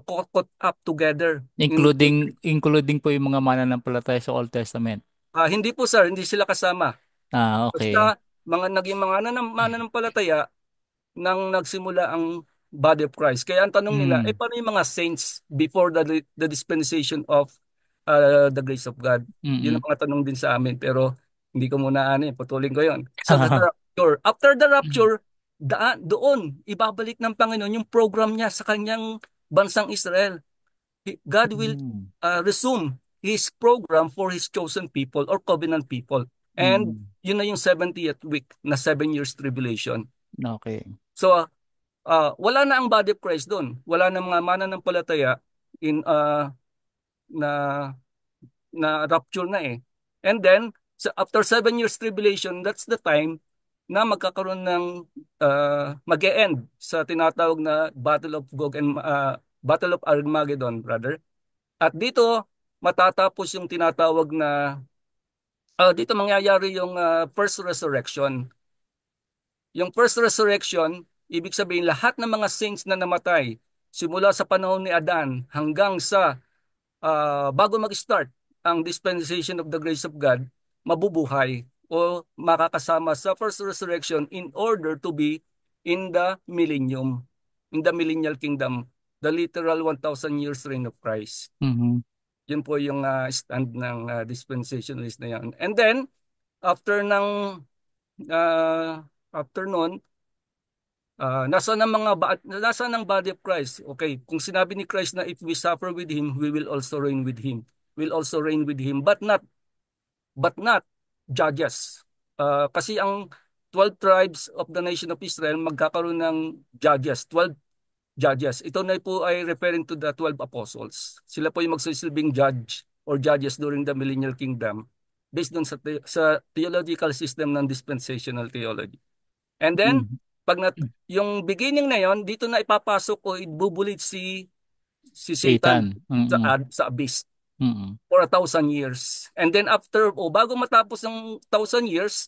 caught up together in Including po yung mga mananampalataya sa Old Testament. hindi po sir, hindi sila kasama. Okay. Basta naging mga mananampalataya nang nagsimula ang body of Christ. Kaya ang tanong nila, Mm, paano yung mga saints before the dispensation of the grace of God? Yun mm. ang mga tanong din sa amin. Pero hindi ko muna putulin ko yon. So the rapture. After the rapture, doon, ibabalik ng Panginoon yung program niya sa kanyang bansang Israel. God will Mm, resume His program for His chosen people or covenant people. And mm. yun na yung 70th week na 7 years tribulation. Okay. So, wala na ang body of Christ doon. Wala na mga mananampalataya in na rapture na eh. And then after 7 years tribulation, that's the time na magkakaroon ng mag-e-end sa tinatawag na Battle of Armageddon, brother. At dito matatapos yung tinatawag na dito mangyayari yung first resurrection. Yung first resurrection, ibig sabihin lahat ng mga saints na namatay simula sa panahon ni Adan hanggang sa bago mag-start ang dispensation of the grace of God, mabubuhay o makakasama sa first resurrection in order to be in the millennium, in the millennial kingdom, the literal 1,000 years reign of Christ. Mhm. Yun po yung stand ng dispensationalist na yan. And then, after ng after nun, nasa ng body of Christ? Okay, kung sinabi ni Christ na if we suffer with him, we will also reign with him. Will also reign with him, but not judges. Kasi ang 12 tribes of the nation of Israel magkakaroon ng judges, 12 judges. Ito na po ay referring to the 12 apostles. Sila po yung magsisilbing judge or judges during the millennial kingdom based dun sa theological system ng dispensational theology. And then, Mhm. pag yung beginning na yon, dito na ipapasok o ibubulit si Satan Satan. Mm, sa abyss mm, for 1,000 years. And then after, bago matapos ng 1,000 years,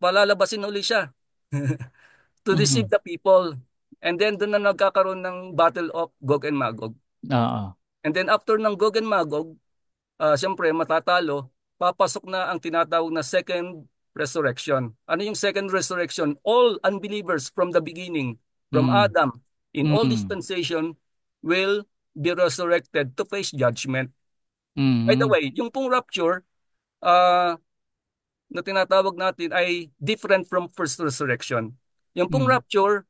palalabasin uli siya to deceive mhm. the people. And then doon na nagkakaroon ng battle of Gog and Magog. Oo. And then after ng Gog and Magog, siyempre matatalo, papasok na ang tinatawag na second resurrection. Ano yung second resurrection? All unbelievers from the beginning, from Mm, Adam, in all mm, dispensation, will be resurrected to face judgment. By the mm, way, yung pong rapture, uh, na tinatawag natin ay different from first resurrection. Yung pong Mm. rapture,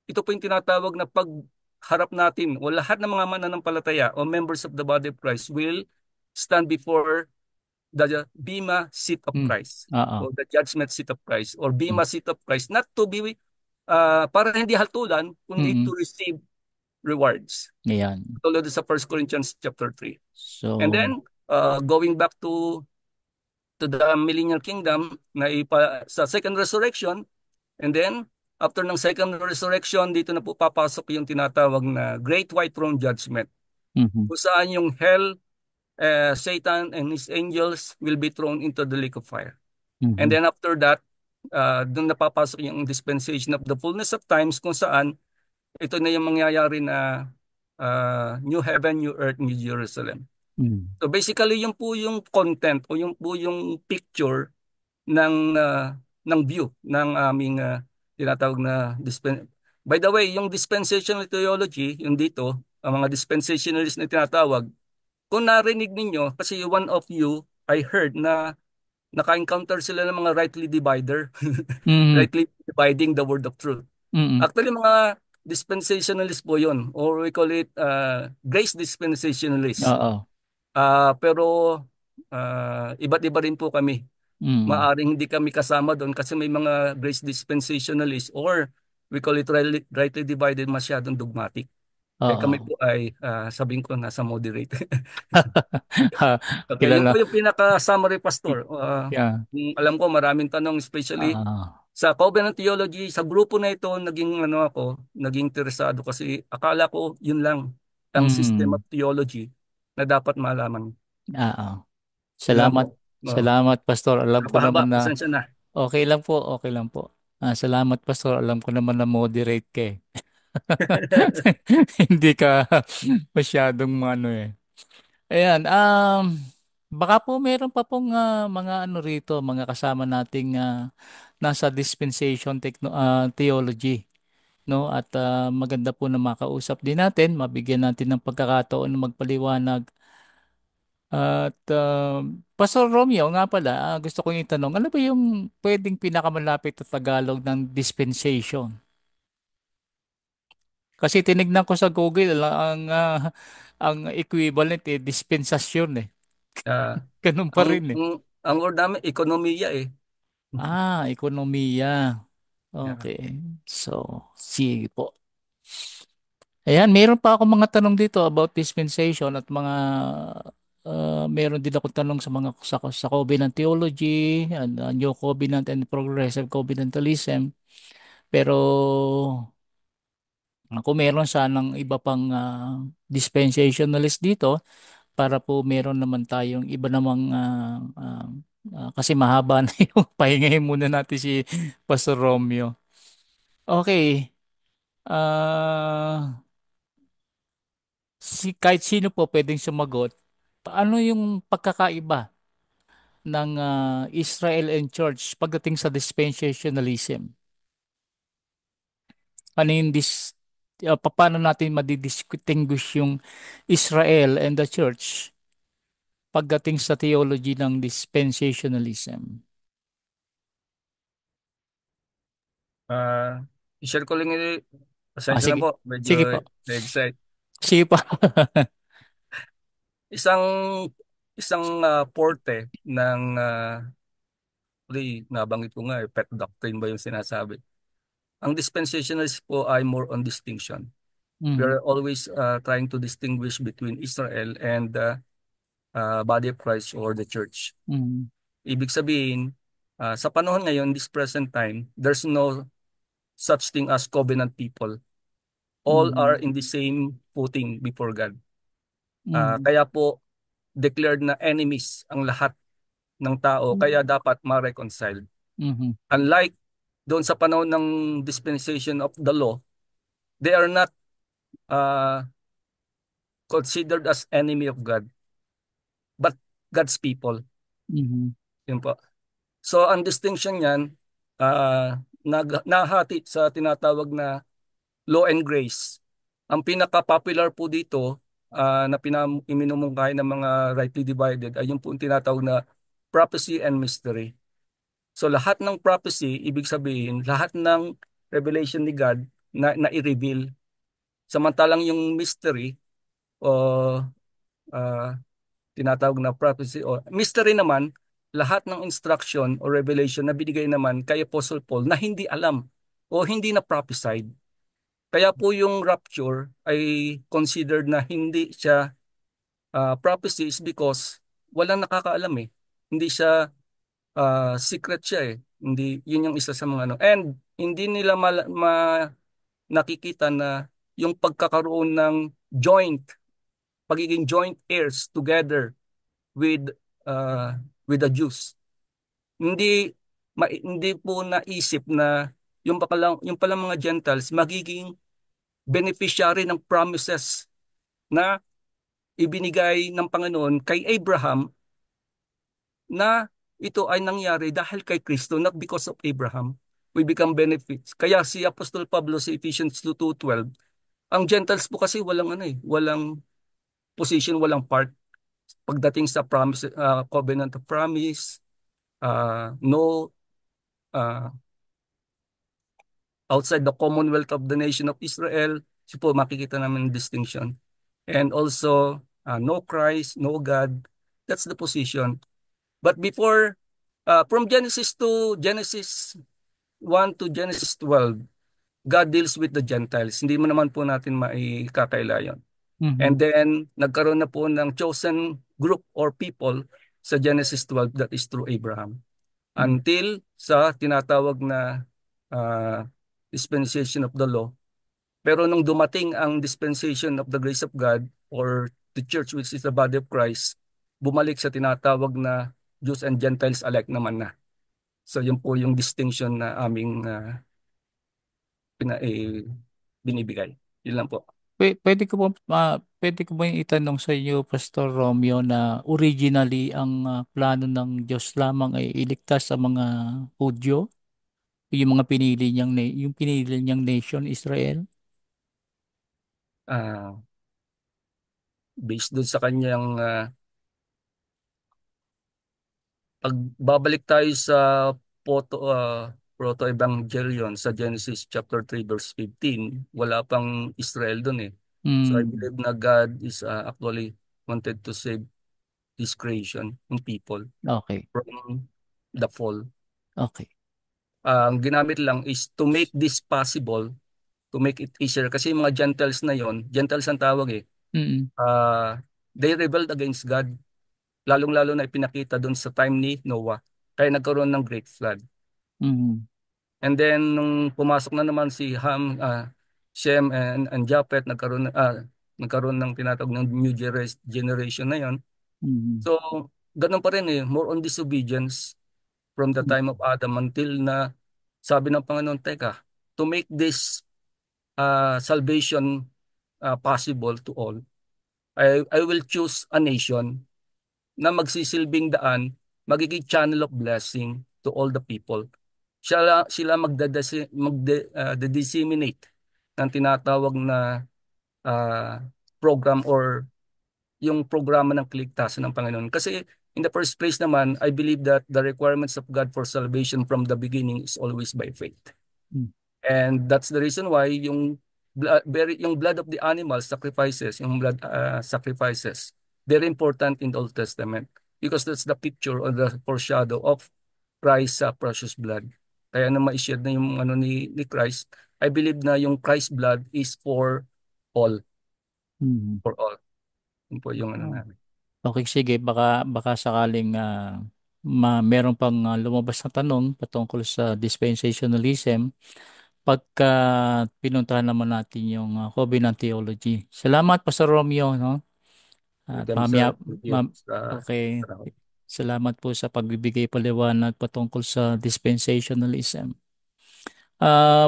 ito po yung tinatawag na pagharap natin o lahat ng mga mananampalataya o members of the body of Christ will stand before the Bema seat of Mm. Christ Oo. or the judgment seat of Christ or Mm. Bema seat of Christ, not to be para hindi hatulan kundi Mm. to receive rewards. Ayan. Tulad sa 1 Corinthians chapter 3. And So, then going back to the millennial kingdom na sa second resurrection, and then after ng second resurrection, dito na po papasok yung tinatawag na Great White Throne Judgment, mhm. kung saan yung hell, Satan and his angels will be thrown into the lake of fire. And Mhm. then after that, doon napapasok yung dispensation of the fullness of times, kung saan ito na yung mangyayari na new heaven, new earth, new Jerusalem. Mm. So basically, yung po yung content o yung po yung picture ng view ng aming tinatawag na By the way, yung dispensational theology, yung dito, ang mga dispensationalists na tinatawag, kung narinig ninyo, kasi one of you, I heard na naka-encounter sila ng mga rightly divider, Mhm. rightly dividing the word of truth. Mm. Actually, mga dispensationalist po yun, or we call it grace dispensationalist. Oo. Pero iba't iba rin po kami. Mm. Maaring hindi kami kasama doon kasi may mga grace dispensationalists or we call it rightly divided, masyadong dogmatic. Kami Oo. po ay sabihin ko nasa moderate. Okay, yun po Kilala. yung pinaka-summary, Pastor. Yeah. Alam ko maraming tanong, especially Ah. sa Covenant Theology, sa grupo na ito, naging interesado kasi akala ko yun lang ang system Mm. of theology na dapat malaman. Oo. Yun lang Salamat. po. Salamat, Pastor. Alam ko Haba-haba, naman na pasensya na. okay lang po, okay lang po. Salamat, Pastor. Alam ko naman na moderate ka eh. Hindi ka masyadong ano eh. Ayan, baka po meron pa pong mga ano rito, mga kasama nating nasa theology, no? At maganda po na makausap din natin, mabigyan natin ng pagkakataon na magpaliwanag. At Pastor Romeo nga pala, gusto kong itanong, ano ba yung pwedeng pinakamalapit na Tagalog ng dispensation? Kasi tinignan ko sa Google, ang equivalent dispensasyon eh. Ah, Ganun pa ang, rin eh. ang, ang word namin, ekonomiya eh. Ekonomiya. Yeah. Okay. So, sige po. Ayan, meron pa ako mga tanong dito about dispensation at mga meron din ako tanong sa mga sa Covenant Theology, and New Covenant and Progressive Covenantalism. Pero ako meron sanang iba pang dispensationalist dito para po meron naman tayong iba namang kasi mahaba na yung pahingahin muna natin si Pastor Romeo. Okay. Ah, kahit sino po pwedeng sumagot. Paano yung pagkakaiba ng Israel and Church pagdating sa dispensationalism? Ano yung paano natin madidistinguish yung Israel and the Church pagdating sa theology ng dispensationalism? Ah, i-share ko lang pasensya na Sige. po, medyo Sige po. na-excite. Sige po. Isang isang porte ng nabanggit ko nga pet doctrine ba yung sinasabi. Ang dispensationalists po ay more on distinction. We Mm, are always trying to distinguish between Israel and the body of Christ or the church. mm, Ibig sabihin, sa panahon ngayon, this present time, there's no such thing as covenant people. All are mm, in the same footing before God. mm, Kaya po, declared na enemies ang lahat ng tao, kaya dapat ma-reconcile. mm, Unlike doon sa panahon ng dispensation of the law, they are not uh, considered as enemy of God, but God's people. mm, Yun po. So, ang distinction niyan, nahati sa tinatawag na law and grace. Ang pinaka-popular po dito na iminumungkahi ng mga rightly divided ay yung po yung tinatawag na prophecy and mystery. So lahat ng prophecy, ibig sabihin, lahat ng revelation ni God na i-reveal. Samantalang yung mystery o ah, tinatawag na prophecy o mystery naman, lahat ng instruction o revelation na binigay naman kay Apostle Paul na hindi alam o hindi na prophesied. Kaya po yung rapture ay considered na hindi siya prophecy is because walang nakakaalam eh. Hindi siya secret siya eh. Hindi, yun yung isa sa mga ano. And hindi nila nakikita na yung pagkakaroon ng joint, pagiging joint heirs together with uh, with the Jews. Hindi hindi po naisip na yung palang mga Gentiles magiging beneficiary ng promises na ibinigay ng Panginoon kay Abraham na ito ay nangyari dahil kay Kristo, not because of Abraham. We become benefits. Kaya si Apostol Pablo sa Ephesians 2:12, ang Gentiles po kasi walang ano eh, walang position, walang part pagdating sa promise, covenant of promise, no uh, outside the commonwealth of the nation of Israel. So po makikita namin yung distinction. And also, no Christ, no God. That's the position. But before, from Genesis to Genesis 1 to Genesis 12, God deals with the Gentiles. Hindi mo naman po natin maikakaila yun. And Mhm. then, nagkaroon na po ng chosen group or people sa Genesis 12 that is through Abraham. Mhm. Until sa tinatawag na uh, dispensation of the law. Pero nung dumating ang dispensation of the grace of God or the church which is the body of Christ, bumalik sa tinatawag na Jews and Gentiles alike naman na. So yun po yung distinction na aming binibigay. Yun lang po. Pwede ko ba yung itanong sa iyo, Pastor Romeo, na originally ang plano ng Diyos lamang ay iligtas sa mga Hudyo, yung mga yung pinili niyang nation, Israel? Ah, based dun sa kanyang pagbabalik tayo sa proto-evangelion sa Genesis chapter 3 verse 15, wala pang Israel dun eh. So I Mm, believe na God is actually wanted to save His creation, yung people, okay, from the fall. okay. Ang ginamit lang is to make this possible, to make it easier. Kasi yung mga Gentiles na yon, Gentiles ang tawag eh, Mm, uh, they rebelled against God, lalong-lalo na ipinakita doon sa time ni Noah. Kaya nagkaroon ng great flood. mm, And then, nung pumasok na naman si Shem and Japheth, nagkaroon ng tinatawag ng new generation na yon. mm, So, ganun pa rin eh, more on disobedience from the time of Adam until na sabi ng Panginoon, teka, to make this salvation possible to all, I will choose a nation na magsisilbing daan, magiging channel of blessing to all the people. Sila disseminate ng tinatawag na ah, program or yung programa ng kaligtasan ng Panginoon. Kasi in the first place naman, I believe that the requirements of God for salvation from the beginning is always by faith. mm, And that's the reason why yung blood of the animal sacrifices, yung blood sacrifices, very important in the Old Testament because that's the picture or the foreshadow of Christ's precious blood. Kaya na ma-share na yung ano ni Christ, I believe na yung Christ blood is all, mm. for all. Yun po yung ano Oh. namin. Okay, sige, baka sakaling meron pang lumabas na tanong patungkol sa dispensationalism pagka pinuntahan naman natin yung covenant theology. Salamat, Pastor Romeo, no? At Welcome mamaya, sir. Thank you sa okay, salamat po sa pagbibigay paliwanag patungkol sa dispensationalism.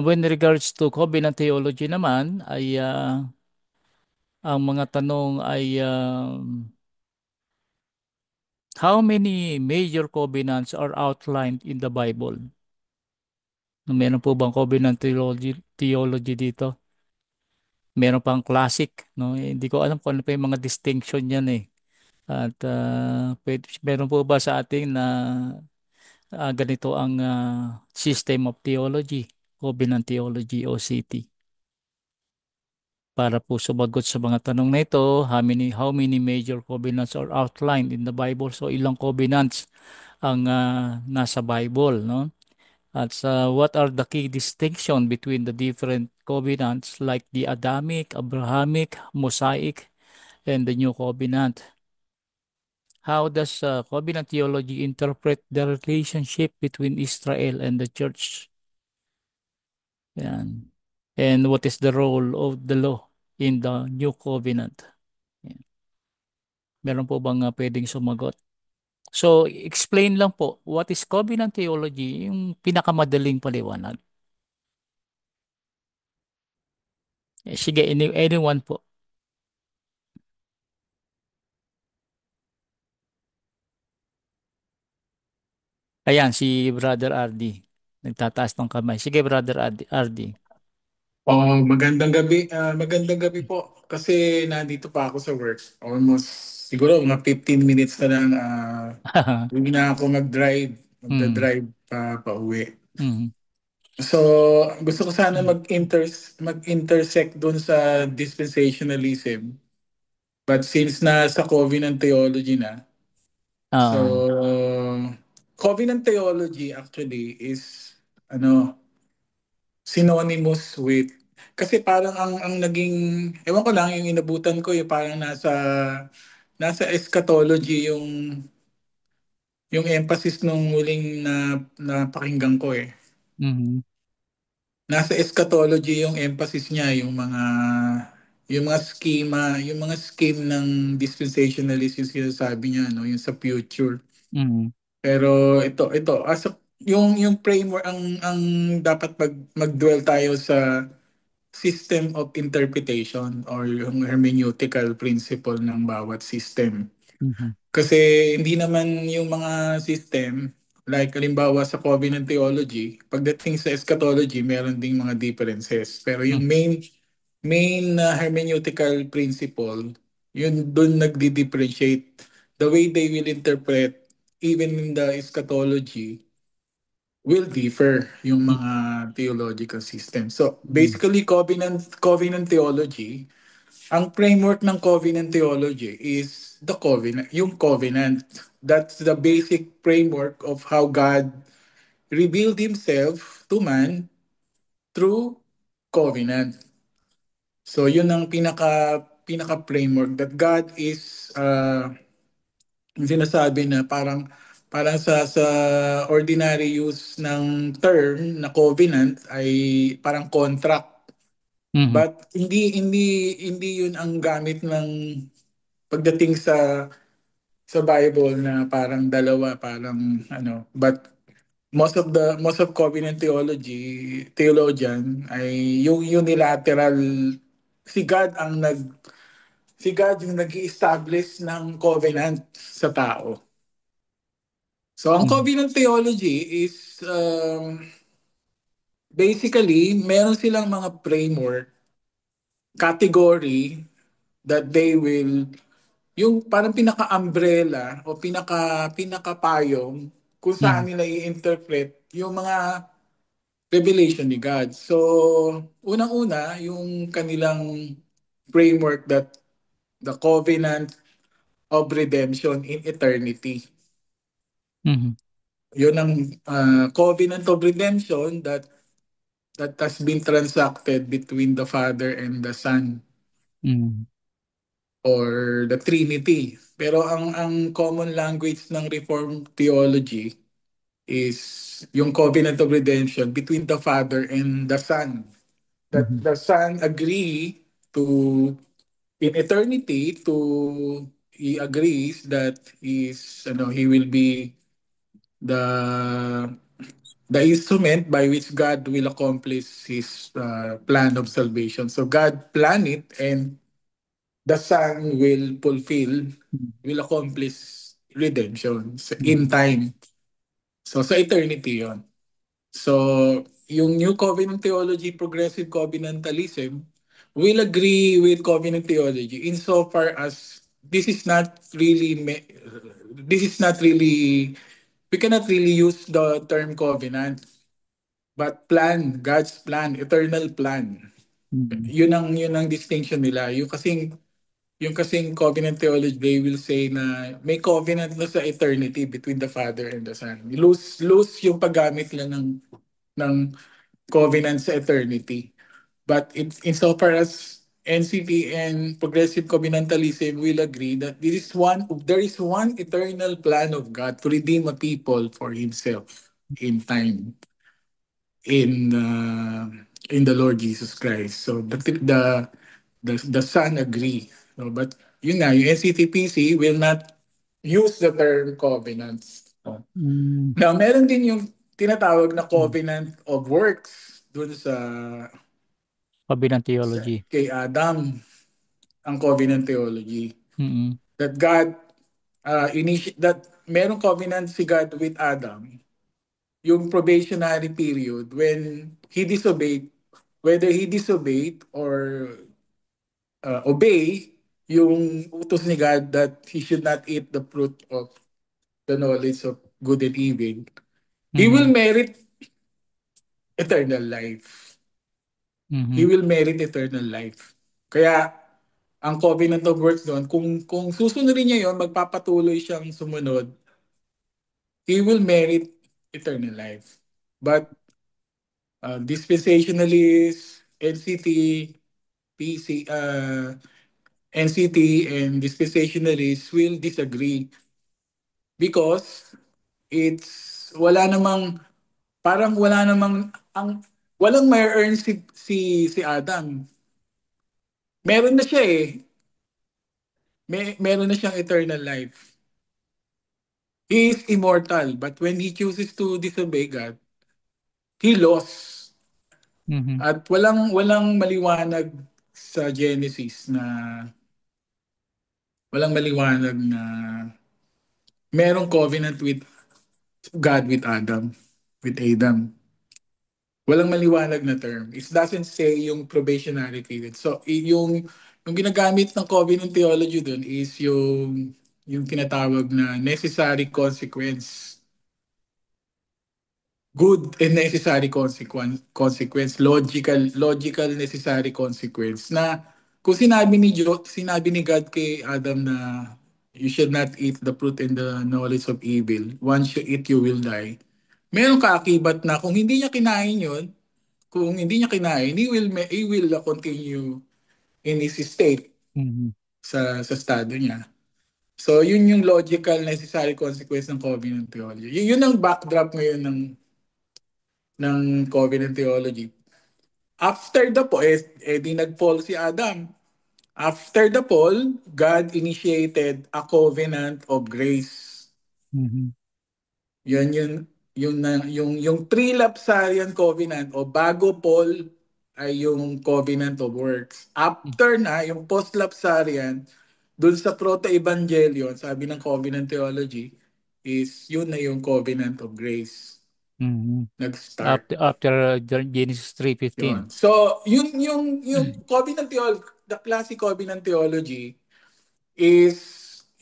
When regards to covenant theology naman, ay ang mga tanong ay how many major covenants are outlined in the Bible? Meron po bang covenant theology dito? Meron pang classic, no? Hindi ko alam kung ano pa yung mga distinction niyan eh. At meron po ba sa ating na ganito ang system of theology, covenant theology o CT. Para po sumagot sa mga tanong na ito, how many major covenants are outlined in the Bible? So ilang covenants ang nasa Bible, no? At what are the key distinction between the different covenants like the Adamic, Abrahamic, Mosaic, and the New Covenant? How does covenant theology interpret the relationship between Israel and the church? Yan. And what is the role of the law in the New Covenant? Yan. Meron po bang pwedeng sumagot? So, explain lang po, what is covenant theology? Yung pinakamadaling paliwanag. Sige, anyone po. Ayan, si Brother RD. Nagtataas ng kamay. Sige, Brother RD. Oh, magandang gabi po. Kasi nandito pa ako sa work. Almost siguro mga 15 minutes na lang hindi na ako Mm, magda-drive pa uwi. mm, So, gusto ko sana mag-intersect dun sa dispensationalism. But since nasa covenant theology na, ah, so covenant theology actually is ano synonymous with kasi parang ang naging ewan ko lang yung inabutan ko yung parang nasa eschatology yung emphasis nung huling na pakinggan ko eh. mhm, Nasa eschatology yung emphasis niya yung mga scheme ng dispensationalist yung sinasabi niya no yung sa future. mhm, Pero ito yung framework ang dapat mag-dwell tayo sa system of interpretation or yung hermeneutical principle ng bawat system. mhm, Kasi hindi naman yung mga system, like halimbawa sa covenant theology, pagdating sa eschatology, meron ding mga differences. Pero yung mhm, main hermeneutical principle, yun dun nagdi-differentiate the way they will interpret even in the eschatology will differ yung mhm, mga theological system. So mhm, basically covenant theology, ang framework ng covenant theology is yung covenant. That's the basic framework of how God revealed himself to man through covenant. So yun ang pinaka framework that God is yung sinasabi na parang sa ordinary use ng term na covenant ay parang contract. mhm, But hindi yun ang gamit ng pagdating sa Bible na parang dalawa parang ano but most of covenant theologian ay yung unilateral si God ang nag si God yung nag-establish ng covenant sa tao. So ang mhm, covenant theology is basically meron silang mga framework category that they will yung parang pinaka-umbrella o pinaka-payong kung saan mhm, nila i-interpret yung mga revelation ni God. So, unang-una, yung kanilang framework that the covenant of redemption in eternity. mhm, Yun ang covenant of redemption that has been transacted between the Father and the Son mhm, or the Trinity. Pero ang common language ng Reformed theology is yung covenant of redemption between the Father and the Son. That mhm, the Son agree to in eternity to he agrees that he will be the the instrument by which God will accomplish his plan of salvation. So God plan it and the Son will accomplish redemption in mhm, time. So sa eternity yon. So yung New Covenant Theology, Progressive Covenantalism, will agree with Covenant Theology insofar as this is not really we cannot really use the term covenant, but plan, God's plan, eternal plan. Mm. Yun ang distinction nila. Yung kasing covenant theology, they will say na may covenant na sa eternity between the Father and the Son. Loose yung paggamit lang ng covenant sa eternity. But insofar as NCP and progressive covenantalism will agree that there is one eternal plan of God to redeem a people for Himself in time in the Lord Jesus Christ. So the Son agree. So, but yun nga, yung NCTPC will not use the term covenants. So, Mm. now, meron din yung tinatawag na Mm. covenant of works dun Covenant theology. kay Adam, ang covenant theology. Mm. That God, that merong covenant si God with Adam, yung probationary period when he disobeyed, whether he disobeyed or obey yung utos ni God that he should not eat the fruit of the knowledge of good and evil, he will Mm. merit eternal life. He Mm. will merit eternal life. Kaya, ang covenant of works doon, kung susunodin niya yon, magpapatuloy siyang sumunod, he will merit eternal life. But dispensationalists, NCT and dispensationalists will disagree because wala namang, parang wala namang, walang may earn si Adam. Meron na siya eh. Meron na siyang eternal life. He is immortal, but when he chooses to disobey God, he lost. Mm. At walang maliwanag sa Genesis na walang maliwanag na merong covenant with God with Adam. Walang maliwanag na term. It doesn't say yung probationary period. So yung ginagamit ng covenant theology dun is yung tinatawag na necessary consequence, good and necessary consequence, logical necessary consequence, na kung sinabi ni God kay Adam na you should not eat the fruit and the knowledge of evil, once you eat you will die, meron kaakibat na kung hindi niya kinain yun, kung hindi niya kinain, he will continue in his state Mm. sa estado niya. So yun yung logical necessary consequence ng covenant theology. Yun ang backdrop ngayon ng covenant theology. After the fall, di nag-fall si Adam. After the fall, God initiated a covenant of grace. Mm. Yan yung pre-lapsarian covenant o bago Paul ay yung covenant of works. After na, yung post-lapsarian, dun sa proto-evangelion, sabi ng covenant theology, is yun na yung covenant of grace. Mm. Nag-start. After Genesis 3:15. Yun. So, yung covenant theology, the classic covenant theology is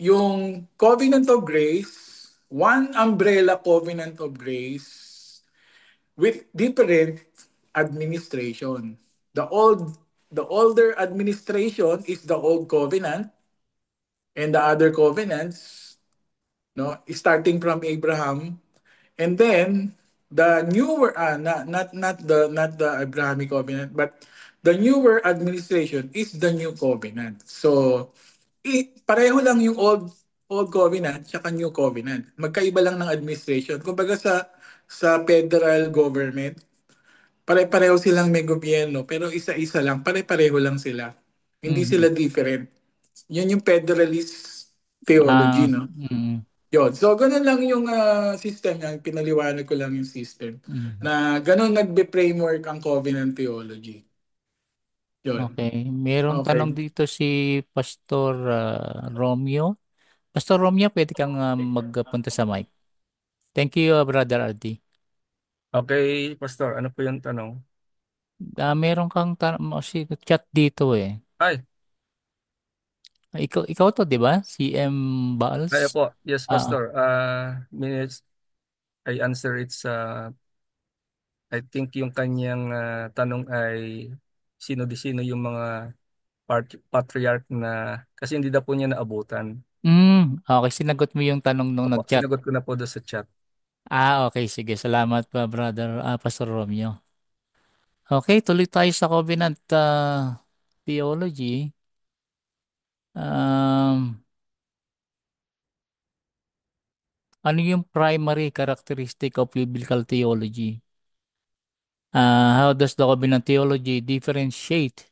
yung covenant of grace, one umbrella covenant of grace with different administration. The old the older administration is the old covenant, and the other covenants, no, starting from Abraham, and then the newer not the Abrahamic covenant, but the newer administration is the new covenant. So pareho lang yung old covenant at new covenant. Magkaiba lang ng administration. Kumbaga sa federal government, pare-pareho silang may gobyerno, pero isa-isa lang, pare-pareho lang sila. Hindi Mm. sila different. Yun yung federalist theology, Ah, no? mm. Yun. So, ganun lang yung system niya. Pinaliwanag ko lang yung system. Mm. Na ganun nagbe-framework ang covenant theology. Yun. Okay. Meron tanong Okay. dito si Pastor Romeo. Pastor Romeo, pwede kang magpunta sa mic. Thank you, Brother Ardi. Okay, Pastor, ano po yung tanong? Meron kang si chat dito eh. Ay, Ikaw to, di ba? CM Bals? kaya po. Yes, Ah, Pastor. Minutes. I answer it sa, I think yung kanyang tanong ay sino di sino yung mga patriarch na, kasi hindi na po niya naabutan. Okay, sinagot mo yung tanong nung Opo, nag-chat. sinagot ko na po doon sa chat. Okay, sige. Salamat pa, brother, Pastor Romeo. Okay, tuloy tayo sa covenant theology. Um, ano yung primary characteristic of biblical theology? How does the covenant theology differentiate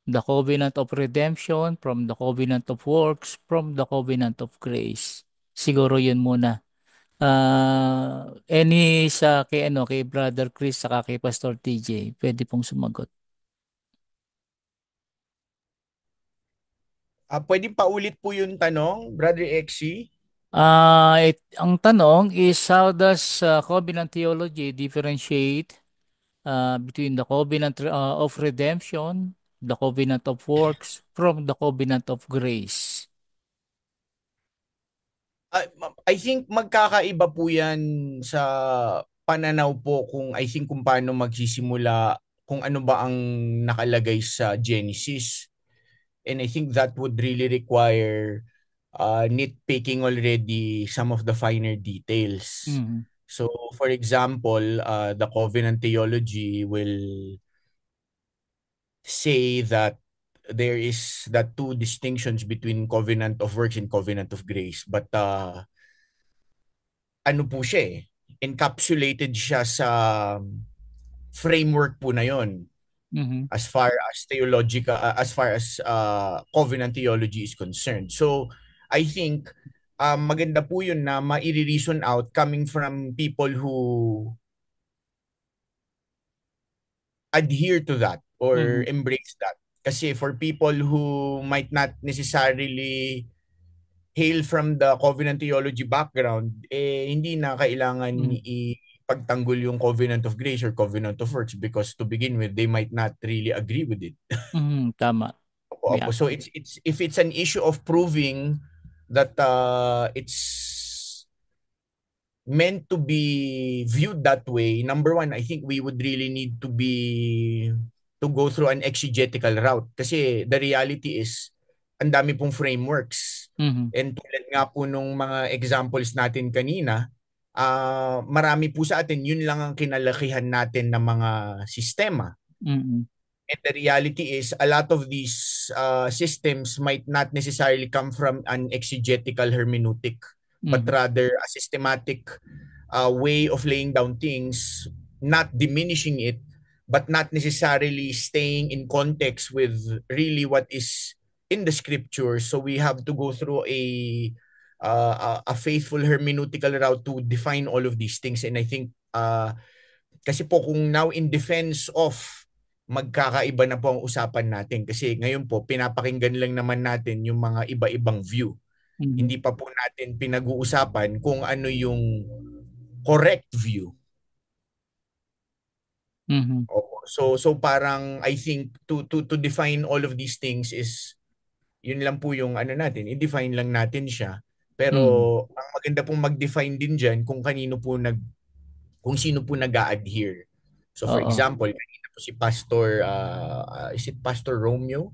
the covenant of redemption from the covenant of works from the covenant of grace? Siguro yun muna. Any sa kay Brother Chris saka kay Pastor TJ, pwede pong sumagot. Pwede paulit po yung tanong, Brother Exie? Ang tanong is how does covenant theology differentiate between the covenant of redemption, the covenant of works, from the covenant of grace? I think magkakaiba po yan sa pananaw po kung paano magsisimula, kung ano ba ang nakalagay sa Genesis. And I think that would really require nitpicking already some of the finer details. Mhm. So, for example, the covenant theology will say that there is that two distinctions between covenant of works and covenant of grace. But ano po siya eh, encapsulated siya sa framework po na yon Mhm. as far as theological, as far as covenant theology is concerned. So, I think maganda po yun na ma-reason out coming from people who adhere to that or Mhm. embrace that. Kasi for people who might not necessarily hail from the covenant theology background, hindi na kailangan Mhm. ipagtanggol yung covenant of grace or covenant of works because to begin with, they might not really agree with it. Mhm. Tama. Opo. Yeah. So it's if it's an issue of proving that it's meant to be viewed that way, number one, I think we would really need to go through an exegetical route. Kasi the reality is, ang dami pong frameworks. Mhm. And tulad nga po nung mga examples natin kanina, marami po sa atin, yun lang ang kinalakihan natin ng mga sistema. Mhm. And the reality is, a lot of these systems might not necessarily come from an exegetical hermeneutic, but Mhm. rather a systematic way of laying down things, not diminishing it, but not necessarily staying in context with really what is in the scripture. So we have to go through a faithful hermeneutical route to define all of these things. And I think kasi po kung now in defense of magkakaiba na po ang usapan natin kasi ngayon po pinapakinggan lang naman natin yung mga iba-ibang view. Mhm. Hindi pa po natin pinag-uusapan kung ano yung correct view. Mhm. Opo. So parang I think to define all of these things is yun lang po yung ano natin, i-define lang natin siya. Pero Mhm. ang maganda pong mag-define din diyan kung sino po nag-a-adhere. So for Oo. example, kanina po si Pastor is it Pastor Romeo?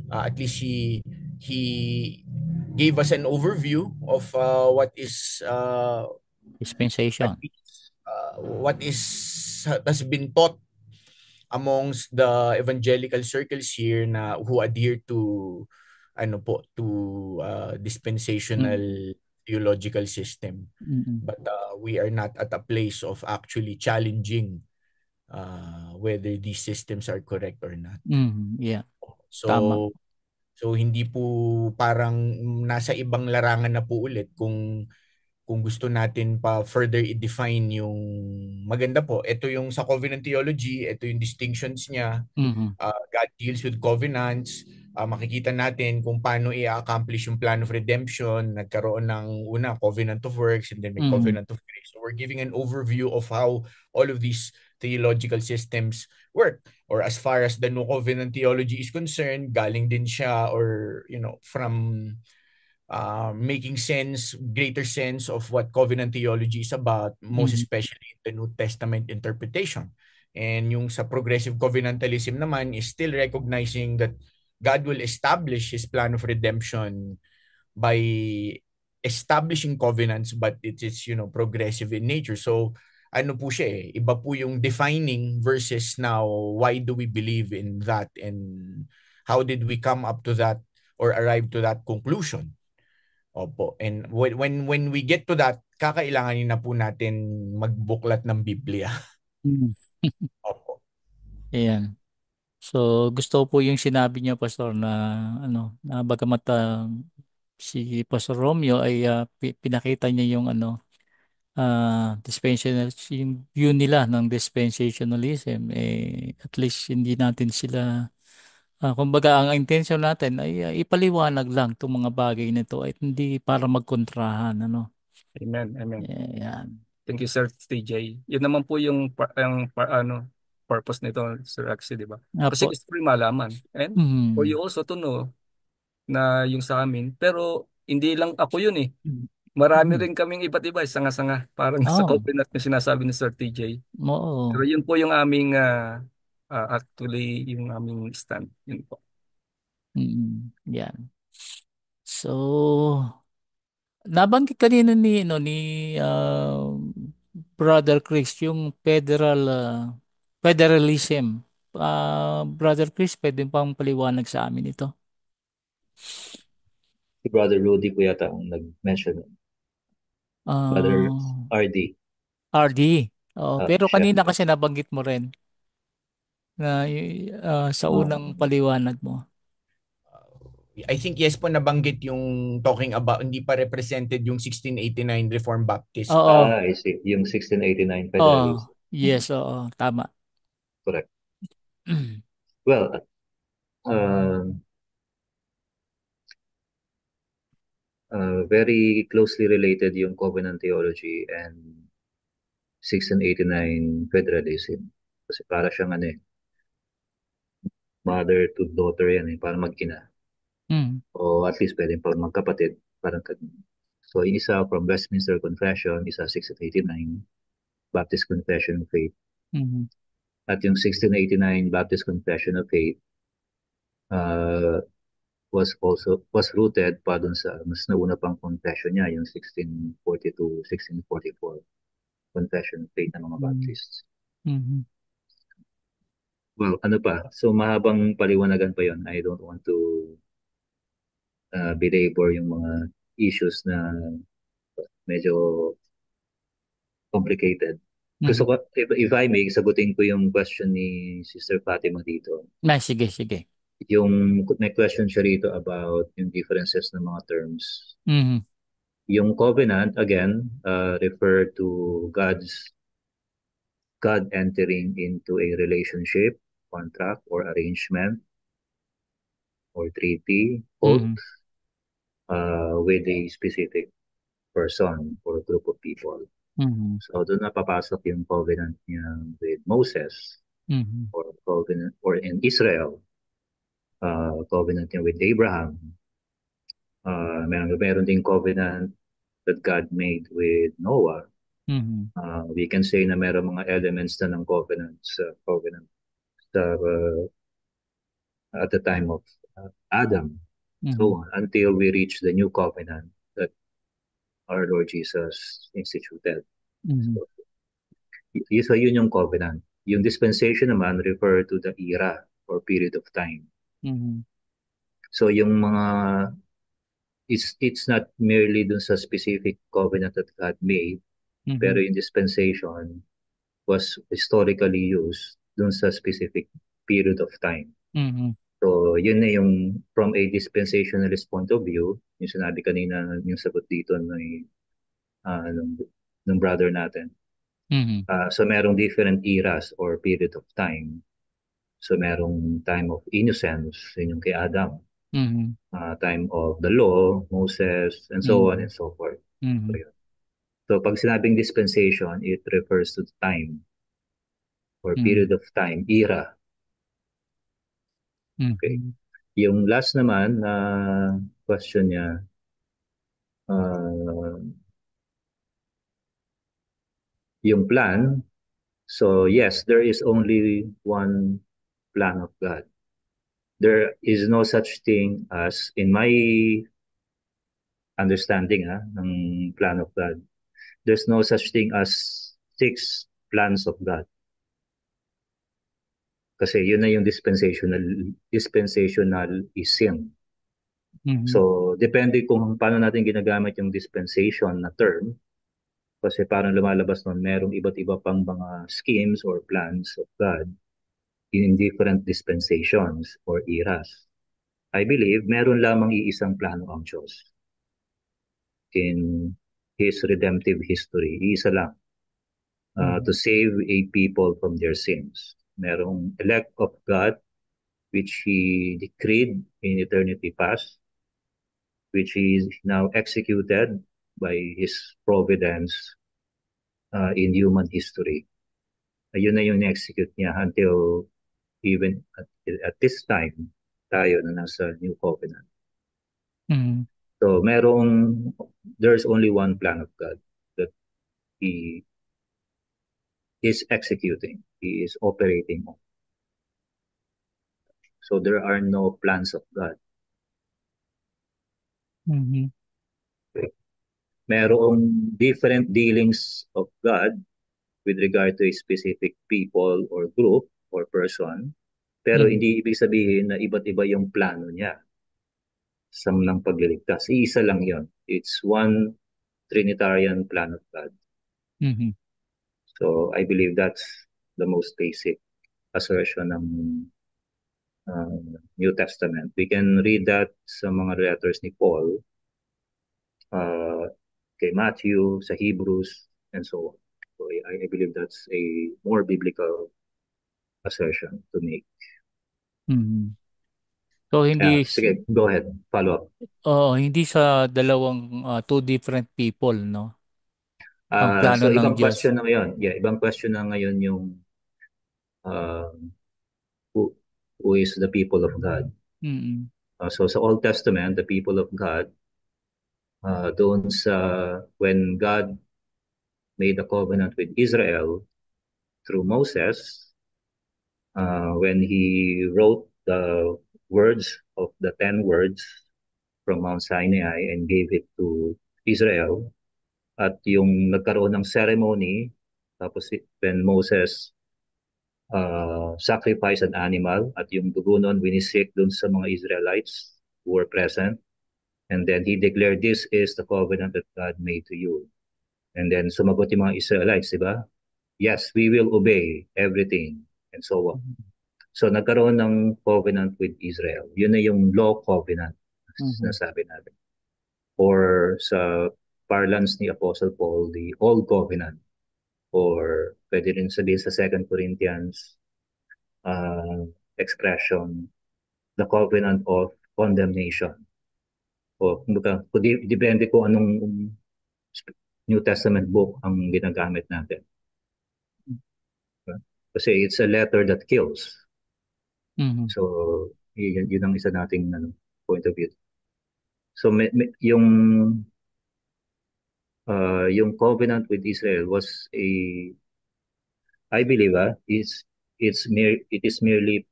At least he gave us an overview of at Dispensation. least what is has been taught amongst the evangelical circles here na who adhere to ano po to Mhm. dispensational theological system, Mhm. but we are not at a place of actually challenging whether these systems are correct or not. Mhm. Yeah. Tama. So hindi po parang nasa ibang larangan na po ulit kung gusto natin pa further i-define yung maganda po. Ito yung sa covenant theology, ito yung distinctions niya. Mhm. God deals with covenants. Makikita natin kung paano i-accomplish yung plan of redemption. Nagkaroon ng una, covenant of works, and then may Mhm. covenant of grace. So we're giving an overview of how all of these theological systems work. Or as far as the New Covenant theology is concerned, galing din siya or, from making sense, greater sense of what covenant theology is about, most Mhm. especially in the New Testament interpretation. And yung sa progressive covenantalism naman is still recognizing that God will establish His plan of redemption by establishing covenants, but it is, progressive in nature. So ano po siya iba po yung defining versus now why do we believe in that and how did we come up to that or arrive to that conclusion. Opo. And when we get to that, kakailanganin na po natin magbuklat ng Biblia. Mhm. Opo. Ayan. So, gusto ko po yung sinabi niyo, Pastor, na na bagamat si Pastor Romeo ay pinakita niya yung dispensational, yung view nila ng dispensationalism, at least hindi natin sila, kumbaga ang intention natin ay ipaliwanag lang itong mga bagay nito at hindi para magkontrahan, Amen. Amen. Yan. Thank you, Sir TJ. Yun naman po yung, purpose nito, Sir Axie, di ba? Kasi Apo. gusto ko rin malaman. And for Mhm. you also to know na yung sa amin. Pero hindi lang ako yun eh. Marami Mhm. rin kaming iba't iba, sanga-sanga. Parang sa Oh, coconut na sinasabi ni Sir TJ. Pero oo. yun po yung aming, actually, yung aming stand. Yun po. Yan. So, nabanggit kanina ni Brother Chris yung federalism. Brother Chris, pwede pang paliwanag sa amin ito. Si Brother Rudy ko yata ang nag-mention. Brother Ah, RD, RD. Oh, pero siya. kanina kasi nabanggit mo rin na sa unang Ah, paliwanag mo. I think yes po nabanggit yung talking about hindi pa represented yung 1689 Reformed Baptist. Oo. I see. Yung 1689 Oh, Federalism. yes, oo, tama. Correct. Well, um, very closely related yung covenant theology and 1689 federalism. Kasi para siyang mother to daughter yan para mag-ina. Mm, O at least pwede pa magkapatid. Parang so, yung isa from Westminster Confession, isa 1689 Baptist Confession of Faith. mm, At yung 1689 Baptist Confession of Faith uh, was rooted pa dun sa mas nauna pang confession niya, yung 1642, 1644 Confession of Faith ng mga mm, Baptists. mm, Well, ano pa? So mahabang paliwanagan pa yon. I don't want to belabor yung mga issues na medyo complicated. Gusto mm. ko, if I may, sagutin ko yung question ni Sister Fatima dito. Sige, sige. Yung may question siya rito about yung differences ng mga terms. Mm, Yung covenant, again, refer to God entering into a relationship, contract, or arrangement, or treaty, oath, mm, with a specific person or group of people. mm, So doon na papasok yung covenant niya with Moses, mm, or covenant, or in Israel, covenant niya with Abraham. Meron ding covenant that God made with Noah. mm, We can say na meron mga elements na ng covenant sa, at the time of Adam. mm, So on, until we reach the new covenant that our Lord Jesus instituted. mm, So, so yun yung covenant. Yung dispensation naman refer to the era or period of time. mm, So yung mga it's not merely dun sa specific covenant that God made, pero mm, yung dispensation was historically used dun sa specific period of time. mm, So, yun na yung from a dispensationalist point of view, yung sinabi kanina, yung sagot dito ng brother natin. mm, So, merong different eras or period of time. So, merong time of innocence, yun yung kay Adam. mm, Time of the law, Moses, and so on mm, and so forth. So, mm, yun. So, pag sinabing dispensation, it refers to time or mm, period of time, era. Okay. mm, Yung last naman na question niya, uh, yung plan. So yes, there is only one plan of God. There is no such thing as, in my understanding ng plan of God, there's no such thing as six plans of God. Kasi yun na yung dispensationalism. Mhm. So, depende kung paano natin ginagamit yung dispensation na term. Kasi parang lumalabas nun, merong iba't iba pang mga schemes or plans of God in different dispensations or eras. I believe meron lamang iisang plano ang Diyos in His redemptive history. Iisa lang, to save a people from their sins. Merong elect of God which He decreed in eternity past, which is now executed by His providence in human history. Ayun na yung na-execute niya until even at this time, tayo na nasa New Covenant. Mhm. So there's only one plan of God that He is executing, He is operating on. So there are no plans of God. Mhm. Merong different dealings of God with regard to a specific people or group or person, pero Mhm. hindi ibig sabihin na iba't iba yung plano niya sa ng pagliligtas. Iisa lang yon. It's one Trinitarian plan of God. Mhm. So I believe that's the most basic assertion ng New Testament. We can read that sa mga letters ni Paul, uh, kay Matthew, sa Hebrews, and so on. So I believe that's a more biblical assertion to make. Mhm. So hindi Sige, go ahead. Follow up. hindi sa dalawang two different people, no? Ang plano So ng ibang Diyos. question na ngayon. Yeah, ibang question na ngayon yung uh, who, who is the people of God. Mhm. So sa Old Testament, the people of God, doon sa when God made a covenant with Israel through Moses, when he wrote the words of the 10 words from Mount Sinai and gave it to Israel, at yung nagkaroon ng ceremony, tapos when Moses sacrificed an animal at yung dugo nun winisik dun sa mga Israelites who were present, and then he declared, this is the covenant that God made to you. And then sumagot yung mga Israelites, di ba? Yes, we will obey everything, and so on. So nagkaroon ng covenant with Israel. Yun na yung law covenant na Mhm. sabi natin. Or sa parlance ni Apostle Paul, the old covenant. Or pwede rin sabihin sa 2 Corinthians expression, the covenant of condemnation. O depende kung anong New Testament book ang ginagamit natin. Kasi it's a letter that kills. Mhm. So, yun ang isa nating point of view. So, yung covenant with Israel was I believe, it is merely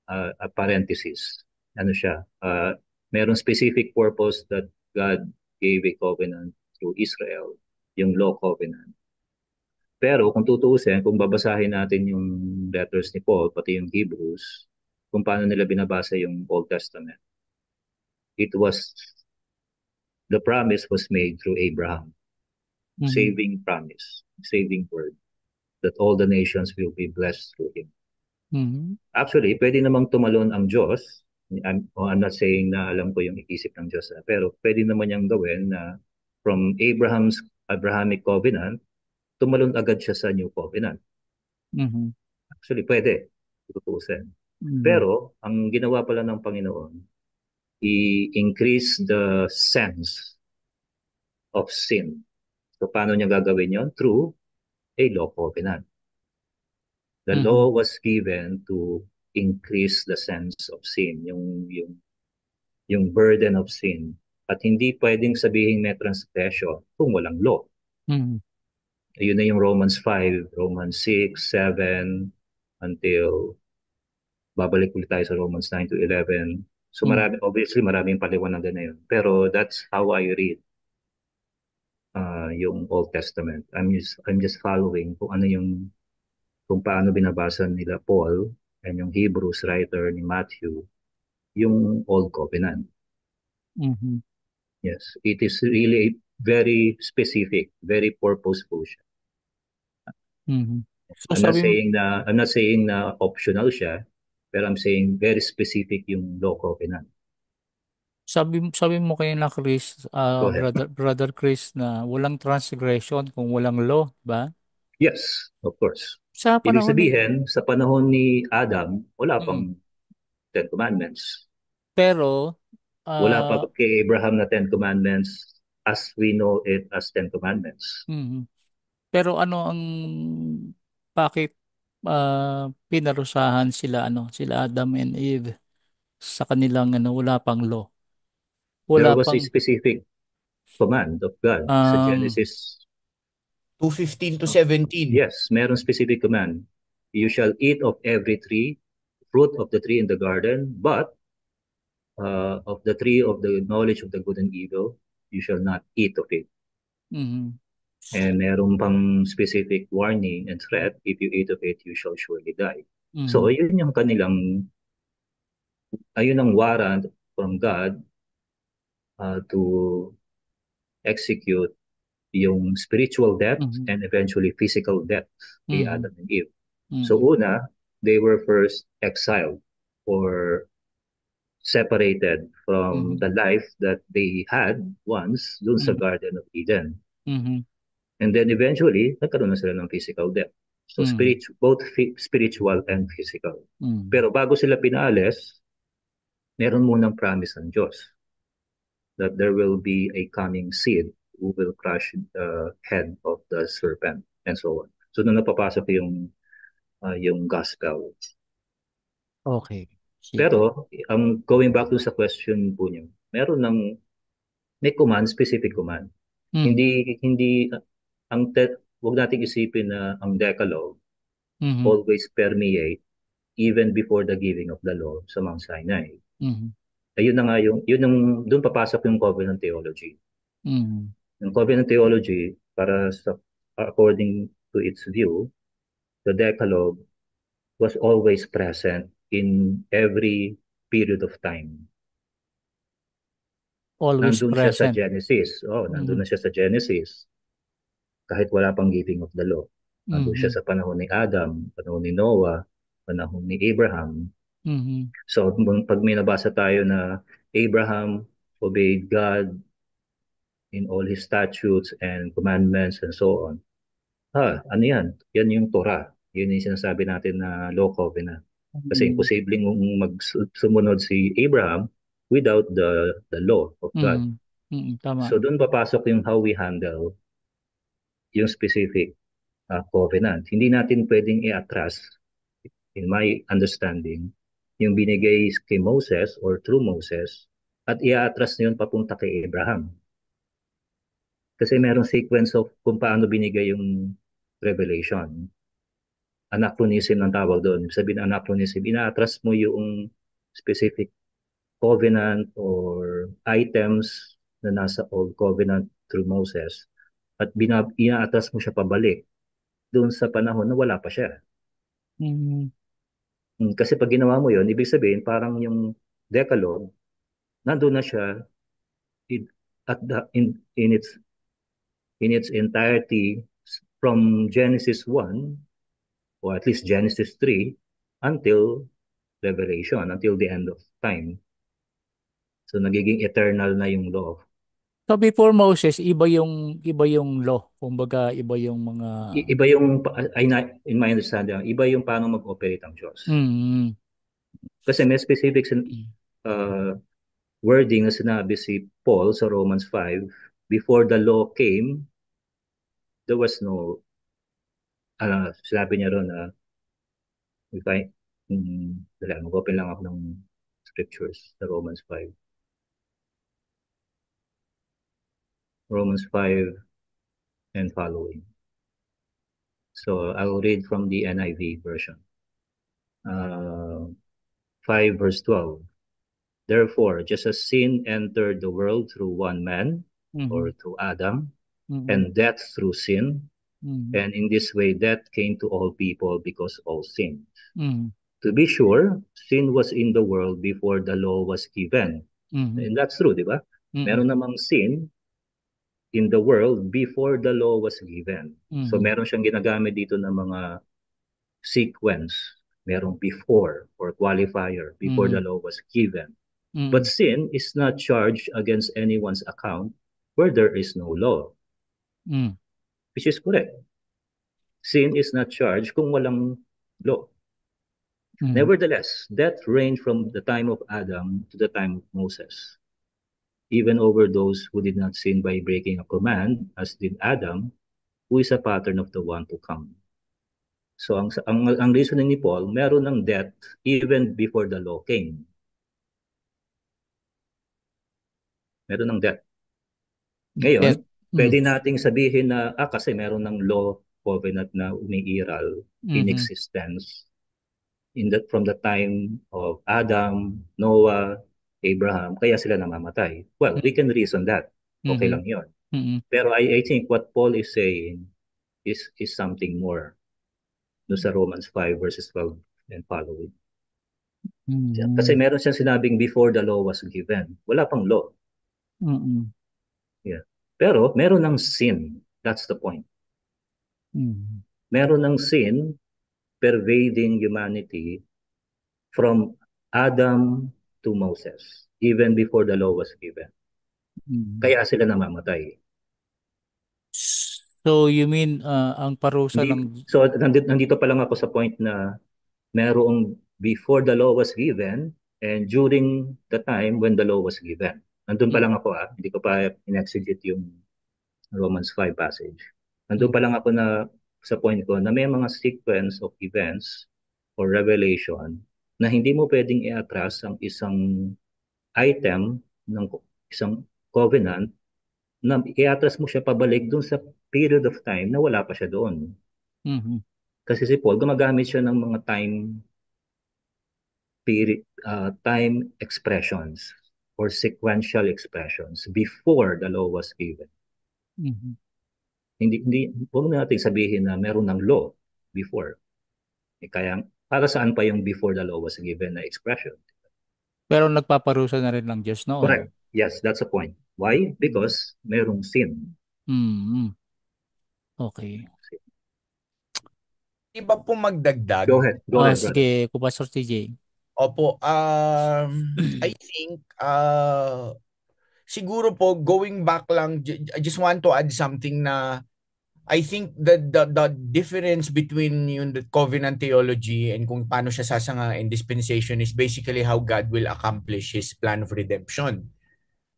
a parenthesis. Ano siya? Merong specific purpose that God gave a covenant to Israel, yung law covenant. Pero kung tutuusin, kung babasahin natin yung letters ni Paul, pati yung Hebrews, kung paano nila binabasa yung Old Testament, it was, the promise was made through Abraham. Mhm. Saving promise, saving word, that all the nations will be blessed through him. Mhm. Actually, pwede namang tumalon ang Diyos. I'm not saying na alam ko yung isip ng Diyos, pero pwede naman niyang gawin na from Abrahamic covenant, tumalon agad siya sa New Covenant. Mhm. Actually, pwede. Tutuusin. Mhm. Pero, ang ginawa pala ng Panginoon, i-increase the sense of sin. So, paano niya gagawin yon? Through a law covenant. The Mhm. law was given to increase the sense of sin, yung burden of sin. At hindi pwedeng sabihin may transgression kung walang law. Mhm. Yun na yung Romans 5, Romans 6, 7, until babalik ulit tayo sa Romans 9 to 11. So Mhm. obviously maraming paliwanagan na yun. Pero that's how I read yung Old Testament. I'm just following kung paano binabasa nila Paul and yung Hebrews writer ni Matthew, yung Old Covenant. Mhm. Yes, it is really very specific, very purposeful siya. Mhm. So I'm not sabi mo, saying na optional siya, pero I'm saying very specific yung law covenant. sabi mo kayo na Chris, Go ahead. brother Chris, na walang transgression kung walang law, ba? Yes, of course. Sa Ibig panahon ni sabihin, sa panahon ni Adam, wala mm, pang Ten Commandments. pero Wala pa ah kay Abraham na Ten Commandments as we know it as Ten Commandments. mhm. Pero ano ang bakit pinarusahan sila Adam and Eve sa kanilang wala pang law, There wala was a pang specific command of God sa um Genesis. 2:15 to 17. Yes, meron specific command. You shall eat of every tree, fruit of the tree in the garden, but of the tree of the knowledge of the good and evil, you shall not eat of it. mhm, And meron pang specific warning and threat, if you eat of it, you shall surely die. So, mhm, ayun ang warrant from God to execute yung spiritual death mhm, and eventually physical death kay mhm, Adam and Eve. So mhm, una, they were first exiled or separated from mhm, the life that they had once dun sa mhm, Garden of Eden. mhm, And then eventually, nagkaroon na sila ng physical death. So mhm, both spiritual and physical. mhm. Pero bago sila pinaalis, meron munang promise ng Diyos that there will be a coming seed who will crush the head of the serpent and so on. So doon napapasok yung gospel. Okay, sige. Pero ang going back to sa question po niyo, may command, specific command. Mhm, Hindi wag nating isipin na ang Decalogue mhm, always permeate even before the giving of the law sa Mount Sinai. mhm, Ayun na nga doon papasok yung covenant theology. mhm. Yung covenant theology, according to its view, the Decalogue was always present in every period of time. Always Nandun siya sa present. Genesis. Oh, nandun Mhm, na siya sa Genesis. Kahit wala pang giving of the law. Nandun siya mhm, sa panahon ni Adam, panahon ni Noah, panahon ni Abraham. mhm, So, pag may nabasa tayo na Abraham obeyed God in all his statutes and commandments and so on. Ano yan? Yan yung Torah. Yun yung sinasabi natin na law covenant. Kasi mhm, imposibleng sumunod si Abraham without the law of God. mhm, mhm, tama. So doon papasok yung how we handle yung specific covenant. Hindi natin pwedeng i-atras, in my understanding, yung binigay kay Moses or through Moses at i-atras na yun papunta kay Abraham. Kasi merong sequence of kung paano binigay yung revelation. Anachronism ng tawag doon. Sabihin anachronism, ina-atras mo yung specific covenant or items na nasa Old Covenant through Moses at ina-atras mo siya pabalik doon sa panahon na wala pa siya. Mhm, Kasi pag ginawa mo yon, ibig sabihin parang yung Decalogue, nandun na siya in, at the, in its entirety from Genesis 1 or at least Genesis 3 until Revelation, until the end of time. So nagiging eternal na yung law. So before Moses, iba yung law. Kumbaga, iba yung mga Iba yung, in my understanding, iba yung paano mag-operate ang Diyos. mm, Kasi may specific mm, uh, wording na sinabi si Paul sa Romans 5, before the law came, there was no, sinabi niya ron na, if I, mag-open lang ako ng scriptures sa Romans 5. Romans 5 and following. So I'll read from the NIV version. 5 verse 12. Therefore, just as sin entered the world through one man, or Mhm. through Adam, Mhm. and death through sin, Mhm. and in this way death came to all people because all sinned. Mhm. To be sure, sin was in the world before the law was given. Mhm. And that's true, di ba? Mhm. Meron namang sin in the world before the law was given. So Mhm. meron siyang ginagamit dito ng mga sequence. Merong before or qualifier before the Mhm. law was given. But Mhm. sin is not charged against anyone's account where there is no law, Mhm. which is correct. Sin is not charged kung walang law. Mhm. Nevertheless, death reigned from the time of Adam to the time of Moses, even over those who did not sin by breaking a command, as did Adam, who is a pattern of the one to come. So ang reasoning ni Paul, meron ng death even before the law came. Meron ng death. Yes. Ngayon, Mhm. pwede nating sabihin na kasi meron ng law covenant na umiiral in Mhm. existence from the time of Adam, Noah, Abraham, kaya sila namamatay. Well, we can reason that. Okay Mhm. lang 'yon. Mhm. Pero I think what Paul is saying is something more no sa Romans 5 verses 12 and following. Kasi Mhm. meron siyang sinabing before the law was given. Wala pang law. Mhm. Yeah. Pero meron ng sin. That's the point. Mhm. Meron ng sin pervading humanity from Adam to Moses, even before the law was given. Mhm. Kaya sila namamatay. So you mean ang parusa Hindi, ng so nandito pa lang ako sa point na merong before the law was given and during the time when the law was given. Nandun pa lang ako hindi ko pa in-exegete yung Romans 5 passage. Nandun pa lang ako na sa point ko na may mga sequence of events or revelation na hindi mo pwedeng i-atras ang isang item ng isang covenant na i-atras mo siya pabalik dun sa period of time na wala pa siya doon. Mhm. Kasi si Paul gumagamit siya ng mga time expressions or sequential expressions before the law was given. Mhm. Hindi huwag natin sabihin na meron ng law before. Kaya para saan pa yung before the law was given na expression? Pero nagpaparusa na rin ng Diyos Correct. noon. Yes, that's the point. Why? Because merong sin. Mhm. Okay. Iba po magdagdag. Go ahead. Go ahead, brother. Sige, Pastor TJ. Opo, I think siguro po going back lang, I just want to add something na I think the difference between yung the covenant theology and kung paano siya sasanga in dispensation is basically how God will accomplish His plan of redemption.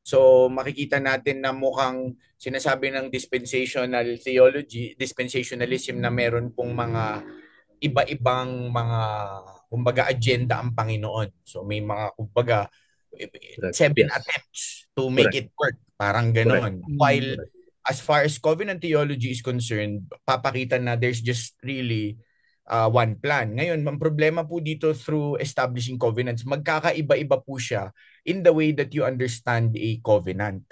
So makikita natin na mukhang sinasabi ng dispensational theology, dispensationalism na meron pong mga iba-ibang mga kumbaga agenda ang Panginoon. So may mga kumbaga Correct. 7 Yes. attempts to make Correct. it work. Parang Correct. ganon. Mm. While Correct. as far as covenant theology is concerned, papakita na there's just really one plan. Ngayon, ang problema po dito through establishing covenants, magkakaiba-iba po siya in the way that you understand a covenant.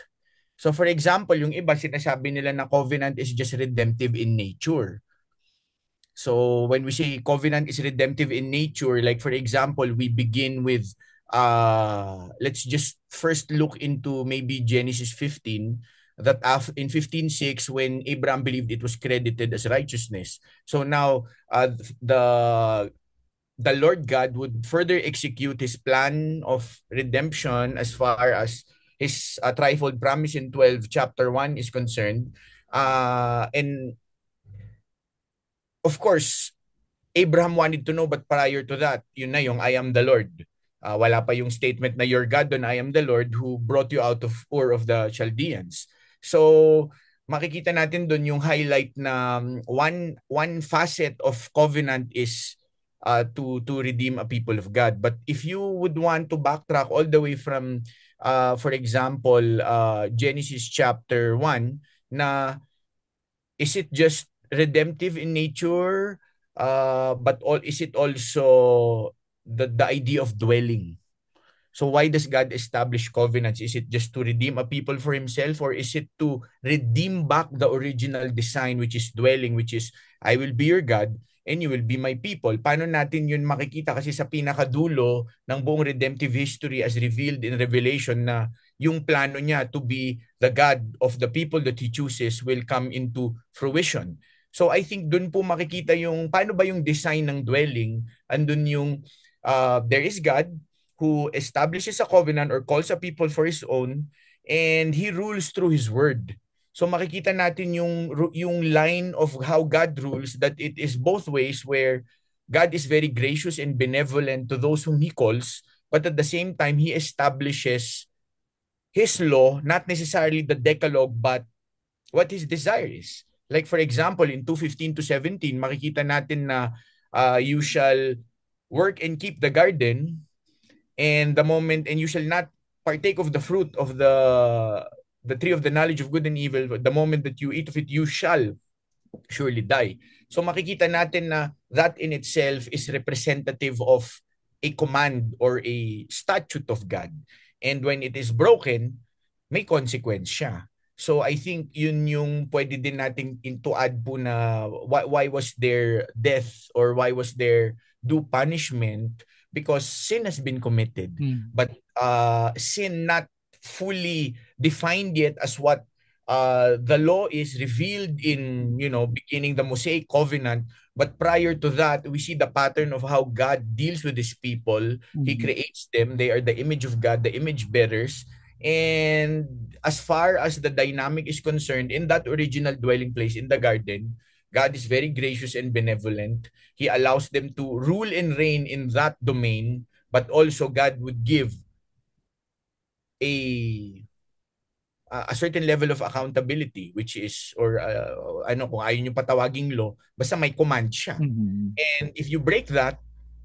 So for example, yung iba sinasabi nila na covenant is just redemptive in nature. So when we say covenant is redemptive in nature, like for example, we begin with let's just first look into maybe Genesis 15 that in 15:6 when Abraham believed it was credited as righteousness. So now the Lord God would further execute his plan of redemption as far as his threefold promise in 12 chapter 1 is concerned. And of course, Abraham wanted to know, but prior to that, yun na yung I am the Lord. Wala pa yung statement na your God doon, I am the Lord who brought you out of Ur of the Chaldeans. So, makikita natin doon yung highlight na one facet of covenant is to redeem a people of God. But if you would want to backtrack all the way from for example, Genesis chapter 1, na is it just redemptive in nature, but all is it also the idea of dwelling? So why does God establish covenants? Is it just to redeem a people for himself, or is it to redeem back the original design, which is dwelling, which is I will be your God and you will be my people? Paano natin yun makikita? Kasi sa pinakadulo ng buong redemptive history as revealed in Revelation, na yung plano niya to be the God of the people that he chooses will come into fruition. So I think dun po makikita yung paano ba yung design ng dwelling. Andun yung there is God who establishes a covenant or calls a people for his own, and he rules through his word. So makikita natin yung line of how God rules, that it is both ways, where God is very gracious and benevolent to those whom he calls, but at the same time he establishes his law, not necessarily the Decalogue, but what his desire is. Like for example, in 2:15 to 17, makikita natin na you shall work and keep the garden, and the moment and you shall not partake of the fruit of the tree of the knowledge of good and evil. The moment that you eat of it, you shall surely die. So makikita natin na that in itself is representative of a command or a statute of God. And when it is broken, may consequence siya. So I think yun yung pwede din nating to add po, na why was there death, or why was there due punishment? Because sin has been committed. But sin not fully defined yet as what the law is revealed in, beginning the Mosaic covenant. But prior to that, we see the pattern of how God deals with his people. He creates them. They are the image of God, the image bearers. And as far as the dynamic is concerned, in that original dwelling place in the garden, God is very gracious and benevolent. He allows them to rule and reign in that domain, but also God would give a certain level of accountability, which is, or kung ayaw nyo patawaging law, basta may command siya. And if you break that,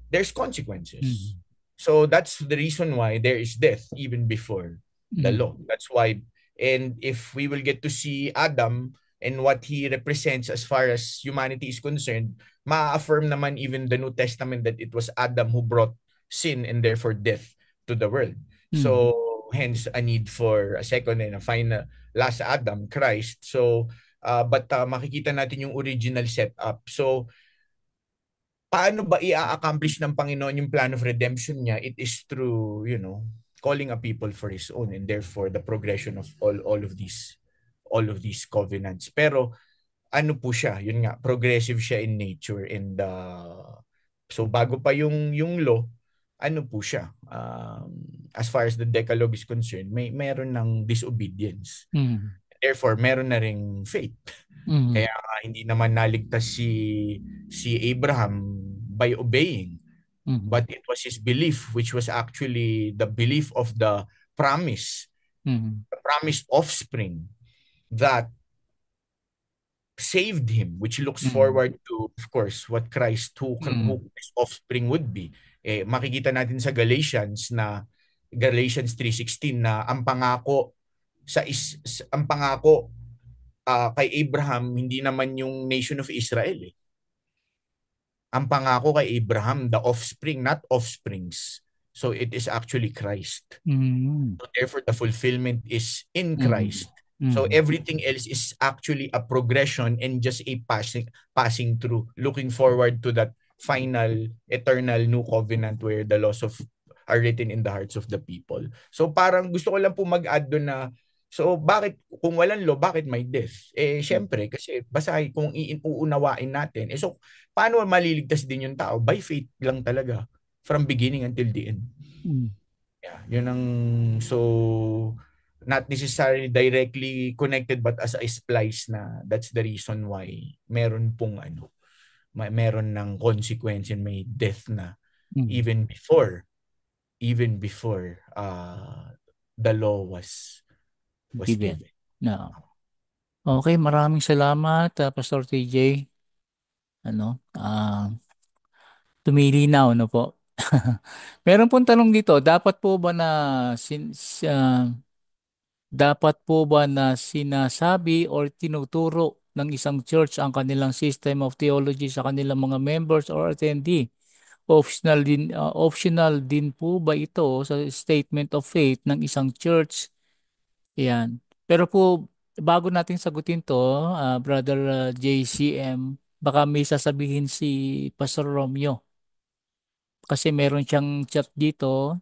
there's consequences. So that's the reason why there is death even before the law. That's why, and if we will get to see Adam and what he represents as far as humanity is concerned, ma-affirm naman even the New Testament that it was Adam who brought sin and therefore death to the world. So hence a need for a second and a final last Adam, Christ. So but makikita natin yung original setup. So paano ba i-accomplish ng Panginoon yung plan of redemption niya? It is through, calling a people for his own, and therefore the progression of all of these covenants. Pero ano po siya? Yun nga, progressive siya in nature, and so bago pa yung law, ano po siya? As far as the Decalogue is concerned, meron ng disobedience. Therefore, meron na ring faith. Kaya hindi naman naligtas si Abraham by obeying. But it was his belief, which was actually the belief of the promise, the promised offspring that saved him, which looks forward to, of course, what Christ, who his offspring would be. Makikita natin sa Galatians 3:16 na ang pangako kay Abraham hindi naman yung nation of Israel. Ang pangako kay Abraham, the offspring, not offsprings. So it is actually Christ. So therefore, the fulfillment is in Christ. So everything else is actually a progression and just a passing through, looking forward to that final, eternal new covenant where the laws are written in the hearts of the people. So parang gusto ko lang po mag-add doon na, so bakit, kung walang law, bakit may death? Syempre, kasi basahin kung uunawain natin. So paano maliligtas din yung tao? By faith lang talaga, from beginning until the end. Yeah, yun ang, so not necessarily directly connected, but as a splice na that's the reason why meron pong meron ng consequence and may death na even before the law was given. No. Okay, maraming salamat, Pastor TJ. Tumilinaw, no po? Meron pong tanong dito, dapat po ba na sinasabi or tinuturo ng isang church ang kanilang system of theology sa kanilang mga members or attendee? Optional din po ba ito sa statement of faith ng isang church? Yan. Pero po, bago natin sagutin to, Brother JCM, baka may sasabihin si Pastor Romeo. Kasi meron siyang chat dito.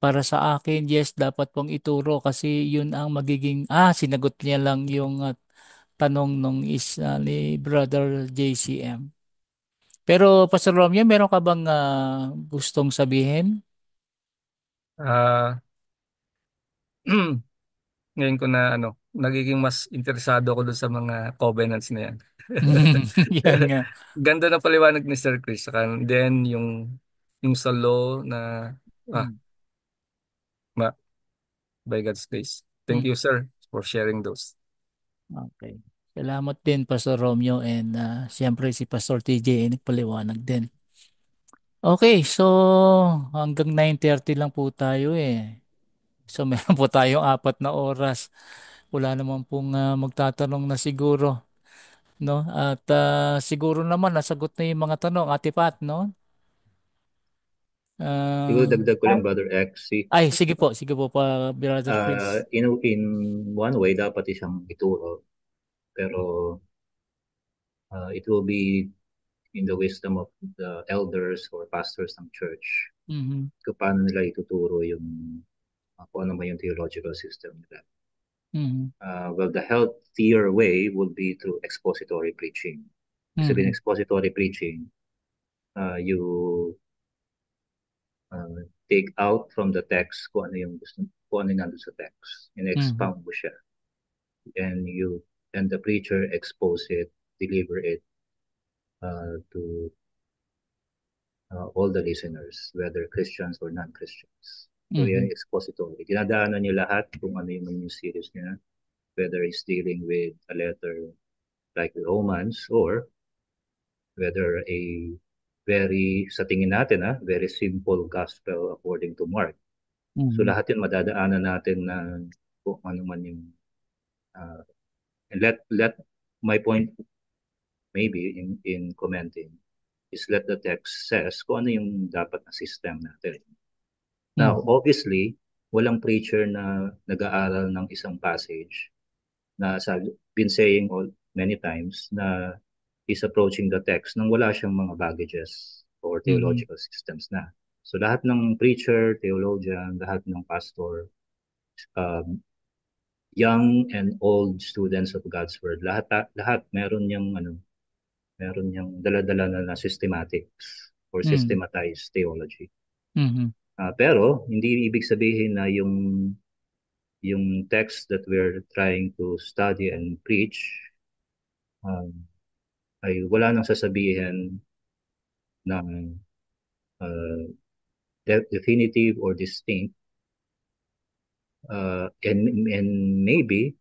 Para sa akin, yes, dapat pong ituro kasi yun ang magiging, sinagot niya lang yung tanong nung ni Brother JCM. Pero Pastor Romeo, meron ka bang gustong sabihin? Ah, ngayon ko na nagiging mas interesado ako dun sa mga covenants na yan. Yan nga. Ganda na paliwanag ni Sir Chris. Saka then yung sa law na ah, Mm, ma, by God's grace. Thank mm. you, sir, for sharing those. Okay. Salamat din, Pastor Romeo, and siyempre si Pastor TJ ay nagpaliwanag din. Okay, so hanggang 9:30 lang po tayo eh. So meron po tayong 4 na oras. Wala naman pong magtatanong na siguro, no? At siguro naman nasagot na yung mga tanong, Ate Pat, no? Siguro Ah, dagdag ko lang, Brother X, sige po pa, Brother Chris. in one way, dapat isang ituro, pero it will be in the wisdom of the elders or pastors ng church Mhm. kung paano nila ituturo yung kung ano man yung theological system nila. Mhm. Well, the healthier way would be through expository preaching. Kasi in Mhm. expository preaching, you take out from the text kung ano yung nandun sa text, and Mhm. expound mo siya. And the preacher expose it, deliver it to all the listeners, whether Christians or non-Christians. So yan Mhm. expository. Dinadaanan niya lahat kung ano yung series niya, whether he's dealing with a letter like the Romans or whether sa tingin natin, very simple gospel according to Mark. So Mhm. lahat yun madadaanan natin na kung ano man yung, uh, and let my point maybe in commenting is let the text says kung ano yung dapat na system natin. Now, Mhm. obviously, walang preacher na nag-aaral ng isang passage na been saying many times na he's approaching the text nang wala siyang mga baggages or Mhm. theological systems na. So lahat ng preacher, theologian, lahat ng pastor, um, young and old students of God's word, lahat meron niyang dala-dala na systematics or Mhm. systematized theology. Mhm. Pero hindi ibig sabihin na yung text that we're trying to study and preach um, ay wala nang sasabihin ng uh, definitive or distinct, and maybe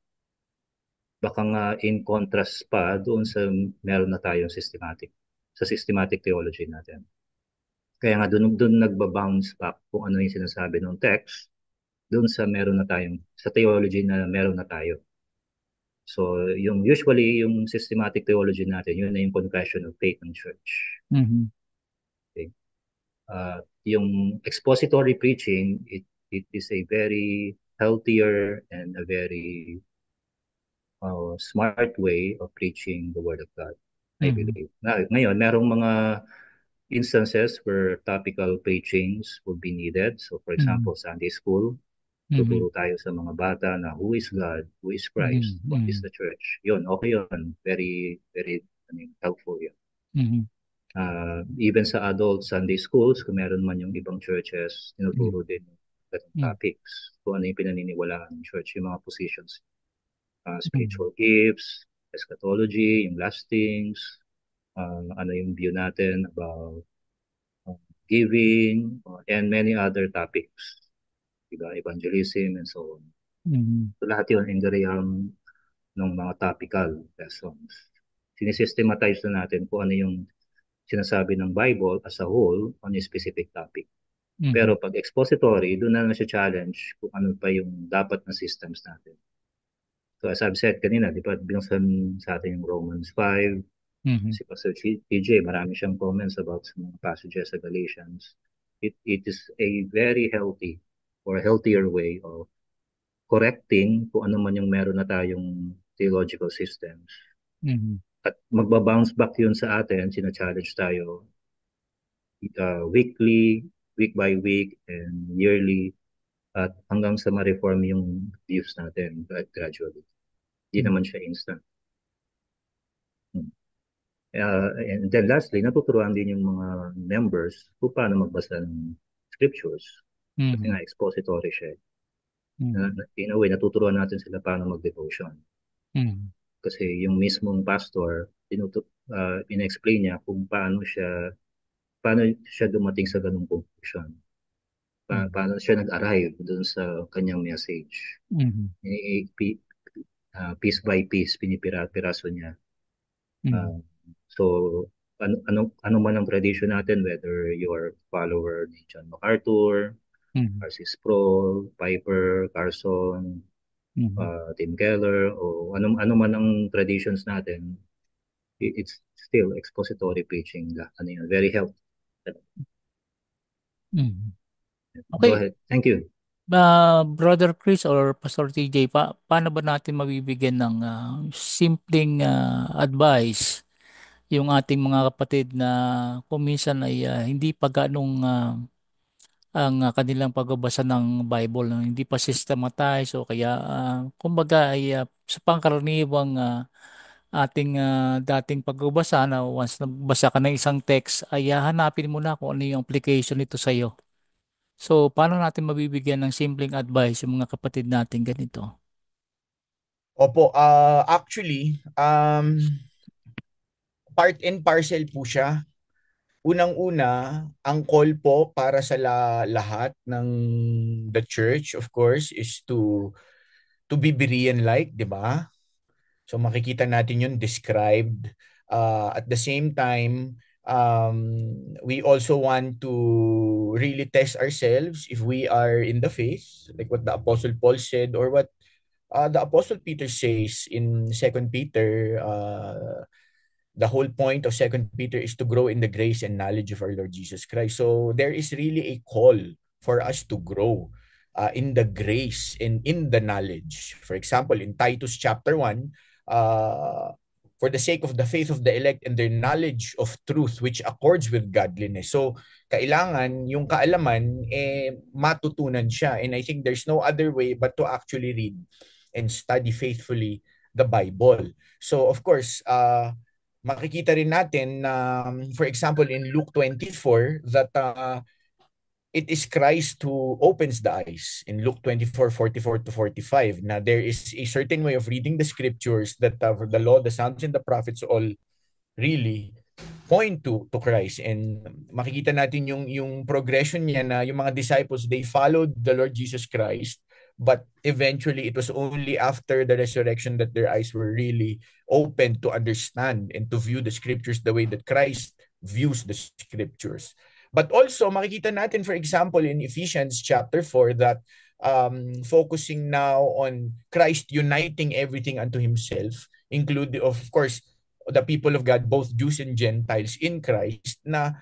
baka nga in contrast pa doon sa meron na tayong systematic theology natin. Kaya nga doon nagba-bounce back kung ano yung sinasabi ng text doon sa meron na tayong sa theology na meron na tayo. So usually yung systematic theology natin, yun na yung confession of faith ng church. Mhm. Okay? Yung expository preaching, it is a very healthier and a very smart way of preaching the Word of God, I Mhm. believe. Ngayon, merong mga instances where topical preachings would be needed. So, for Mhm. example, Sunday school, Mhm. tuturo tayo sa mga bata na who is God, who is Christ, Mhm. what is Mhm. the church. Yun, okay yun. Very, very helpful yun. Mhm. Even sa adult Sunday schools, kung meron man yung ibang churches, tinuturo din yung Mhm. topics. Kung ano yung pinaniniwalaan ng church, yung mga positions, Mhm. spiritual gifts, eschatology, yung lastings, ano yung view natin about uh, giving, and many other topics, diba? Evangelism and so on. Mhm. So lahat yun in the realm ng mga topical lessons. Sinesystematize na natin kung ano yung sinasabi ng Bible as a whole on a specific topic. Mhm. Pero pag expository, doon na siya challenge kung ano pa yung dapat na systems natin. So as I've said kanina, di ba, binuksan sa atin yung Romans 5, Mhm. si Pastor TJ, marami siyang comments about sa mga passages sa Galatians. It is a very healthy or healthier way of correcting kung ano man yung meron na tayong theological systems. Mhm. At magbabounce back yun sa atin, sina-challenge tayo weekly, week by week, and yearly, at hanggang sa ma-reform yung views natin gradually. Hindi naman siya instant. And then lastly, natuturuan din yung mga members kung paano magbasa ng scriptures. Kasi Mhm. nga expository siya. Mhm. In a way, natuturuan natin sila paano mag-devotion. Mhm. Kasi yung mismong pastor, in-explain niya kung paano siya dumating sa ganung conclusion. Mhm. Paano siya nag-arrive dun sa kanyang message. Mhm. Piece by piece, pinipiraso niya. Mhm. Uh, so, ano man ang tradition natin, whether you're follower ni John MacArthur, Mhm. R.C. Sproul, Piper, Carson, Mhm. Tim Keller, o ano man ang traditions natin, it's still expository preaching. Ano yun, very helpful. Mhm. Go Okay, ahead. Thank you. Brother Chris or Pastor TJ, paano ba natin mabibigyan ng simpleng advice yung ating mga kapatid na kung minsan ay hindi pa ganong ang kanilang pagbabasa ng Bible, hindi pa systematize o kaya kumbaga ay sa pangkaraniwang ating dating pagbabasa na once nabasa ka ng isang text ay hanapin mo na kung ano yung application nito sa iyo. So, paano natin mabibigyan ng simpleng advice yung mga kapatid natin ganito? Opo, actually, part and parcel po siya. Unang-una, ang call po para sa lahat ng the church, of course, is to be Berean-like, di ba? So makikita natin yun described. At the same time, we also want to really test ourselves if we are in the faith, like what the Apostle Paul said, or what the Apostle Peter says in Second Peter. The whole point of Second Peter is to grow in the grace and knowledge of our Lord Jesus Christ. So there is really a call for us to grow in the grace and in the knowledge. For example, in Titus chapter 1, for the sake of the faith of the elect and their knowledge of truth which accords with godliness. So kailangan yung kaalaman matutunan siya, and I think there's no other way but to actually read and study faithfully the Bible. So of course, makikita rin natin na, for example, in Luke 24, that it is Christ who opens the eyes. In Luke 24:44 to 45, na there is a certain way of reading the scriptures that the law, the Psalms, and the prophets all really point to Christ. And makikita natin yung progression niya, na yung mga disciples, they followed the Lord Jesus Christ, but eventually it was only after the resurrection that their eyes were really open to understand and to view the scriptures the way that Christ views the scriptures. But also makikita natin, for example, in Ephesians chapter 4, that focusing now on Christ uniting everything unto himself, including of course the people of God, both Jews and Gentiles in Christ, na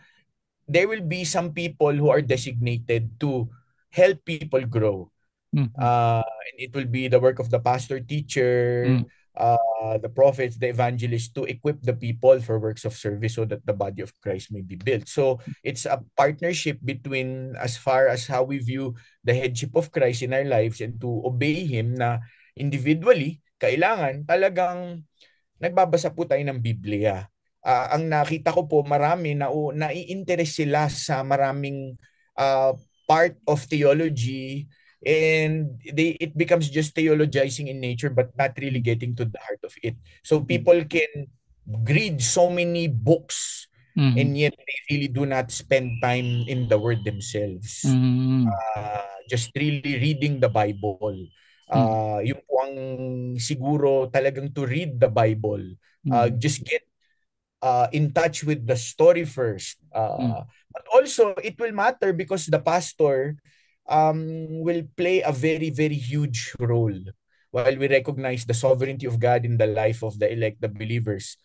there will be some people who are designated to help people grow. Mhm. And it will be the work of the pastor, teacher, Mhm. the prophets, the evangelists, to equip the people for works of service so that the body of Christ may be built. So it's a partnership between, as far as how we view the headship of Christ in our lives and to obey Him, na individually, kailangan talagang nagbabasa po tayo ng Biblia. Ang nakita ko po, marami na nai-interest sila sa maraming uh, part of theology, and it becomes just theologizing in nature but not really getting to the heart of it. So people can read so many books Mhm. and yet they really do not spend time in the word themselves. Mhm. Just really reading the Bible. Mhm. Yung po ang siguro talagang to read the Bible. Mhm. Just get in touch with the story first. Mm. But also, it will matter because the pastor will play a very, very huge role. While we recognize the sovereignty of God in the life of the elect, the believers,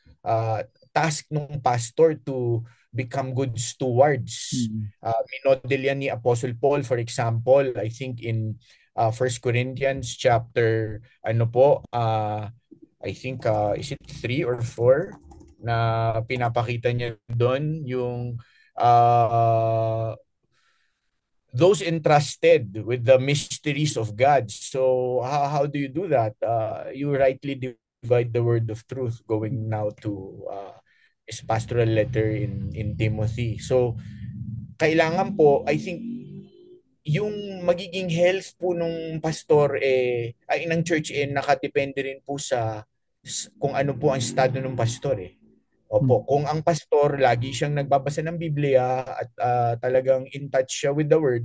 task ng pastor to become good stewards. Mm. Minodel yan ni Apostle Paul, for example, I think in 1 Corinthians chapter, ano po, I think, is it 3 or 4 na pinapakita niya doon yung those entrusted with the mysteries of God. So how do you do that? You rightly divide the word of truth, going now to his pastoral letter in Timothy. So kailangan po, I think, yung magiging health po nung pastor ay ng church nakadepende rin po sa kung ano po ang estado ng pastor eh. Opo, Mm. kung ang pastor lagi siyang nagbabasa ng Biblia at talagang in touch siya with the word,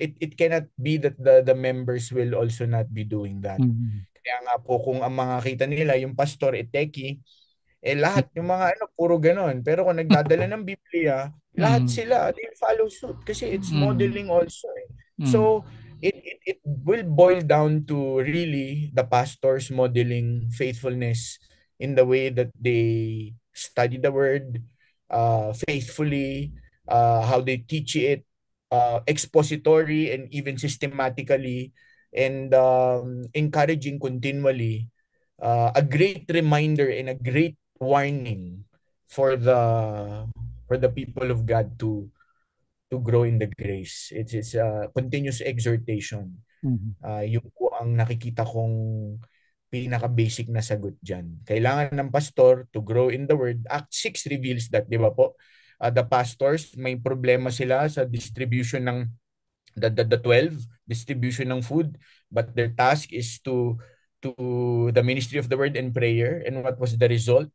it cannot be that the members will also not be doing that. Mm. Kaya nga po kung ang mga kita nila yung pastor techie, lahat yung mga ano puro ganon. Pero kung nagdadala ng Biblia, lahat Mm. sila they follow suit kasi it's Mm. modeling also. Mm. So it will boil down to really the pastors modeling faithfulness in the way that they study the word faithfully, how they teach it, expository and even systematically, and encouraging continually, a great reminder and a great warning for the people of God to grow in the grace. It's a continuous exhortation. Mm. Yun po ang nakikita kong pinaka-basic na sagot dyan. Kailangan ng pastor to grow in the word. Act 6 reveals that, di ba po? The pastors, may problema sila sa distribution ng the 12, distribution ng food, but their task is to the ministry of the word and prayer. And what was the result?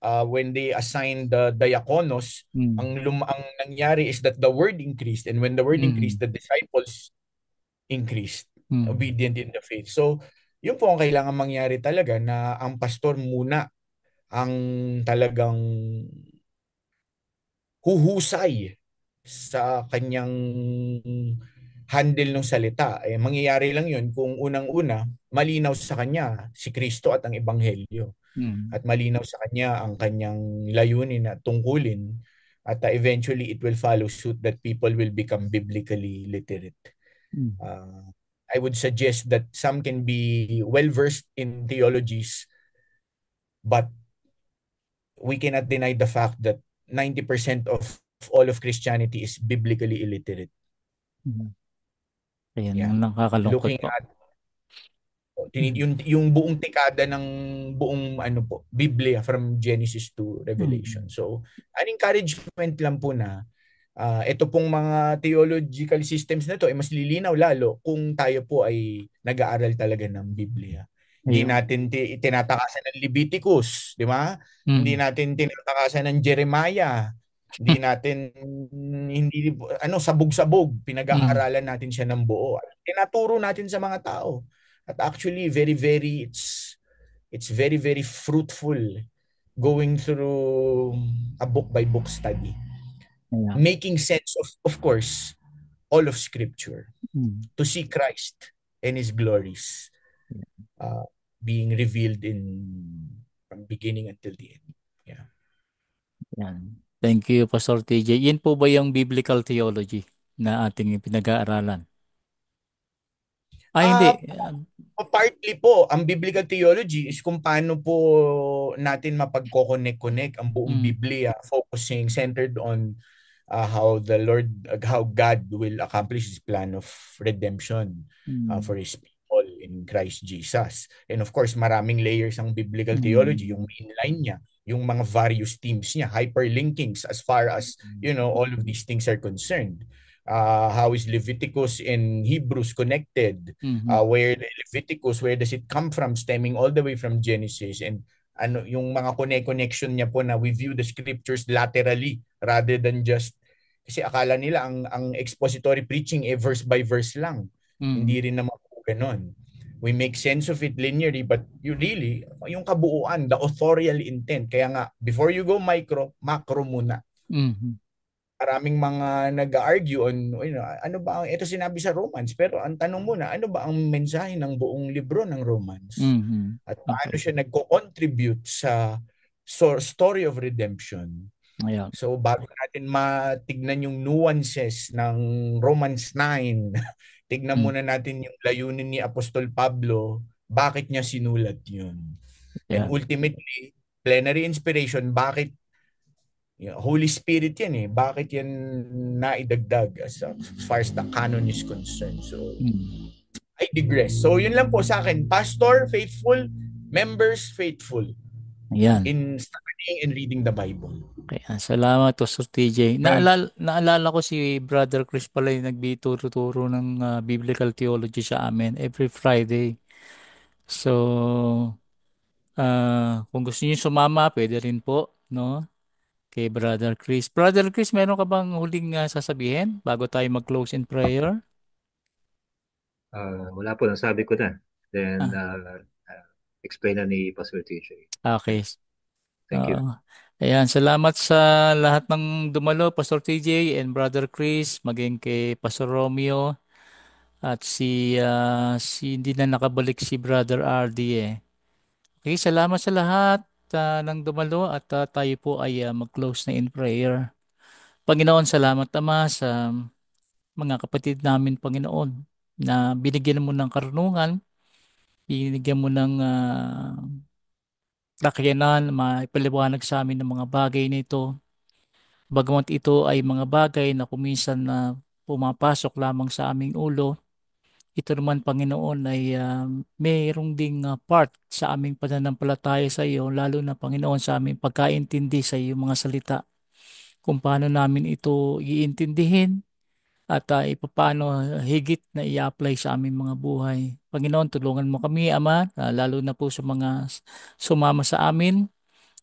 When they assigned the diakonos, Mm. ang nangyari is that the word increased, and when the word increased, Mm. the disciples increased, Mm. obedient in the faith. So yun po ang kailangan mangyari talaga, na ang pastor muna ang talagang huhusay sa kanyang handle ng salita. Mangyayari lang yun kung unang-una, malinaw sa kanya si Kristo at ang Ebanghelyo. Mm. At malinaw sa kanya ang kanyang layunin at tungkulin. At eventually, it will follow suit that people will become biblically literate. Mm. I would suggest that some can be well-versed in theologies, but we cannot deny the fact that 90% of all of Christianity is biblically illiterate. Mm. Ayan Yeah. ang nakakalungkot Looking po. at yung buong tikada ng buong ano po, Biblia from Genesis to Revelation. Mm. So, an encouragement lang po na ito pong mga theological systems na to ay mas lilinaw lalo kung tayo po ay nag-aaral talaga ng Biblia. Hindi Ayun. natin tinatakasan ng Leviticus, di ba? Hindi Mm. natin tinatakasan ng Jeremiah. Hindi natin sabog-sabog, Mm. pinag-aaralan natin siya ng buo. Tinaturo natin sa mga tao. At actually very very it's very very fruitful going through a book by book study, Ayan. making sense of course all of scripture, Mm. to see Christ and his glories being revealed from beginning until the end. Yeah. Yan. Thank you, Pastor TJ. Yan po ba yung biblical theology na ating pinag-aaralan? Hindi. Partly po, ang biblical theology is kung paano po natin mapagko-connect ang buong Mm. Biblia, focusing, centered on how God will accomplish his plan of redemption for his people in Christ Jesus. And of course, maraming layers ang biblical theology, yung mainline niya, yung mga various themes niya, hyperlinkings as far as, all of these things are concerned. How is Leviticus and Hebrews connected? Where does it come from, stemming all the way from Genesis? And yung mga connection niya po, na we view the scriptures laterally rather than just, kasi akala nila ang expository preaching verse by verse lang. Hindi rin naman po ganun. we make sense of it linearly, but you really, yung kabuuan, the authorial intent. Kaya nga, before you go micro, macro muna. Mhm. Maraming mga nag-argue on, ano ba ang, ito sinabi sa Romans, pero ang tanong muna, ano ba ang mensahe ng buong libro ng Romans? Mhm. At paano Okay. siya nagko-contribute sa story of redemption? Ayan. So bago natin matignan yung nuances ng Romans 9, tignan Mm. muna natin yung layunin ni Apostol Pablo, bakit niya sinulat yun. And Ayan. ultimately, plenary inspiration, bakit Holy Spirit yan eh. Bakit yan naidagdag as far as the canon is concerned. So, Mm. I digress. So, yun lang po sa akin. Pastor, faithful. Members, faithful. Ayan. In studying and reading the Bible. Kaya salamat, Pastor TJ. Naalala ko si Brother Chris pala yung nagbituro-turo ng biblical theology sa amin every Friday. So, kung gusto niyo sumama, pwede rin po, no? Kay Brother Chris. Brother Chris, meron ka bang huling sasabihin bago tayo mag-close in prayer? Wala po, nasabi ko na. Then, Ah, explain na ni Pastor TJ. okay. Thank you. Ayan, salamat sa lahat ng dumalo, Pastor TJ and Brother Chris, maging kay Pastor Romeo at si hindi na nakabalik si Brother RD eh. Okay, salamat sa lahat ng dumalo at tayo po ay mag-close na in prayer. Panginoon, salamat Ama sa mga kapatid namin, Panginoon, na binigyan mo ng karunungan, binigyan mo ng lakayanan, maipaliwanag sa amin ng mga bagay nito. Bagamat ito ay mga bagay na kuminsan na pumapasok lamang sa aming ulo, ito naman, Panginoon, ay mayroong ding part sa aming pananampalataya sa iyo, lalo na, Panginoon, sa aming pagkaintindi sa iyong mga salita, kung paano namin ito iintindihin at paano higit na i-apply sa aming mga buhay. Panginoon, tulungan mo kami, Ama, lalo na po sa mga sumama sa amin,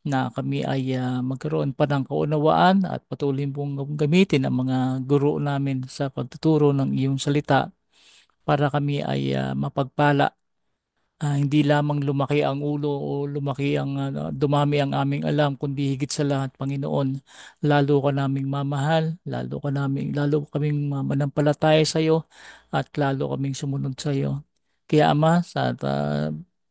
na kami ay magkaroon pa ng kaunawaan at patuloy pong gamitin ang mga guro namin sa pagtuturo ng iyong salita para kami ay mapagpala. Hindi lamang lumaki ang ulo o lumaki ang dumami ang aming alam, kundi higit sa lahat, Panginoon, lalo ka naming mamahal, lalo kaming manampalataya sa iyo at lalo kaming sumunod sa iyo. Kaya Ama,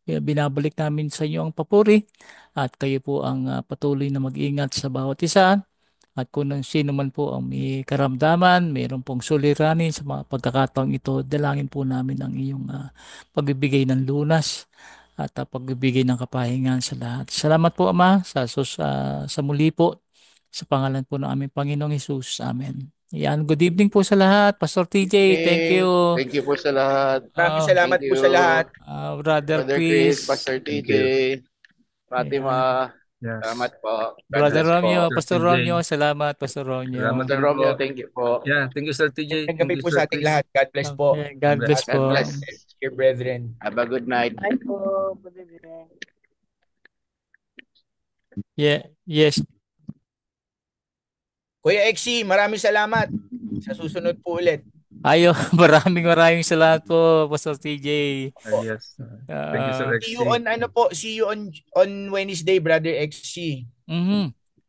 binabalik namin sa iyo ang papuri at kayo po ang patuloy na mag-ingat sa bawat isa. At kung sino man po ang may karamdaman, mayroon pong suliranin sa mga pagkakataong ito, dalangin po namin ang iyong pagbibigay ng lunas at pagbibigay ng kapahingan sa lahat. Salamat po, Ama, sa muli po, sa pangalan po ng aming Panginoong Hesus. Amen. Yan, good evening po sa lahat. Pastor TJ, thank you. Thank you po sa lahat. Maraming Uh, salamat Thank po sa lahat. you, Brother Brother Chris, Chris, Pastor Thank TJ, you. yeah. Fatima. Yes. Salamat po. God Brother bless Romeo, po. Sir Pastor TJ. Romeo, salamat, Pastor Salamat Romeo. Brother din po. Romeo, thank you po. Yeah, thank you, Sir TJ. Magandang Thank gabi you, po Sir sa ating Chris. lahat. God bless po. Okay, God bless God po. bless. Dear brethren. Have a good night. Bye po. Good evening. Yeah, yes. Kuya Exi, maraming salamat. Sa susunod po ulit. Ayo, maraming salamat po, Pastor TJ. Yes. Thank you, Sir See you XC. on see you on Wednesday, Brother Exi.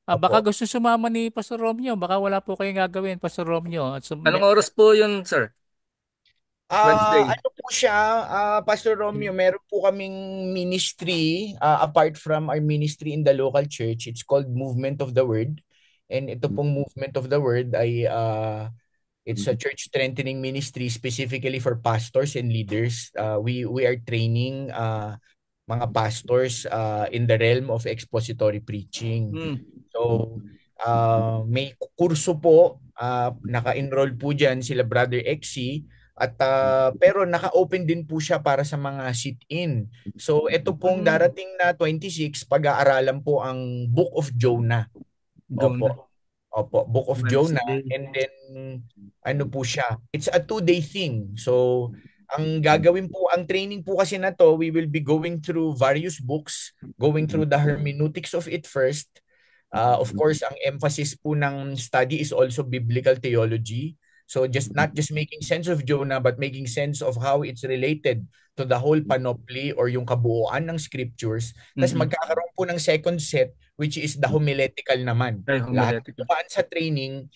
Baka Opo. gusto sumama ni Pastor Romeo. Baka wala po kayong gagawin, Pastor Romeo. At Anong oras po yun, sir? Wednesday. Ano po siya, Pastor Romeo, meron po kaming ministry apart from our ministry in the local church. It's called Movement of the Word. And ito pong Movement of the Word ay it's a church strengthening ministry specifically for pastors and leaders. We are training mga pastors in the realm of expository preaching. So, may kurso po, naka-enroll po dyan sila Brother Exi, at pero naka-open din po siya para sa mga sit-in. So, ito pong darating na 26, pag-aaralan po ang Book of Jonah. Opo, Book of Jonah. And then, ano po siya, it's a 2-day thing. So, ang gagawin po, ang training po kasi na to, we will be going through various books, going through the hermeneutics of it first. Of course, ang emphasis po ng study is also biblical theology. So just not just making sense of Jonah, but making sense of how it's related to the whole panoply or yung kabuuan ng scriptures. Tapos Mm-mm. magkakaroon po ng second set, which is the homiletical naman. Ay, Lahat ng homiletical. dumaan sa training,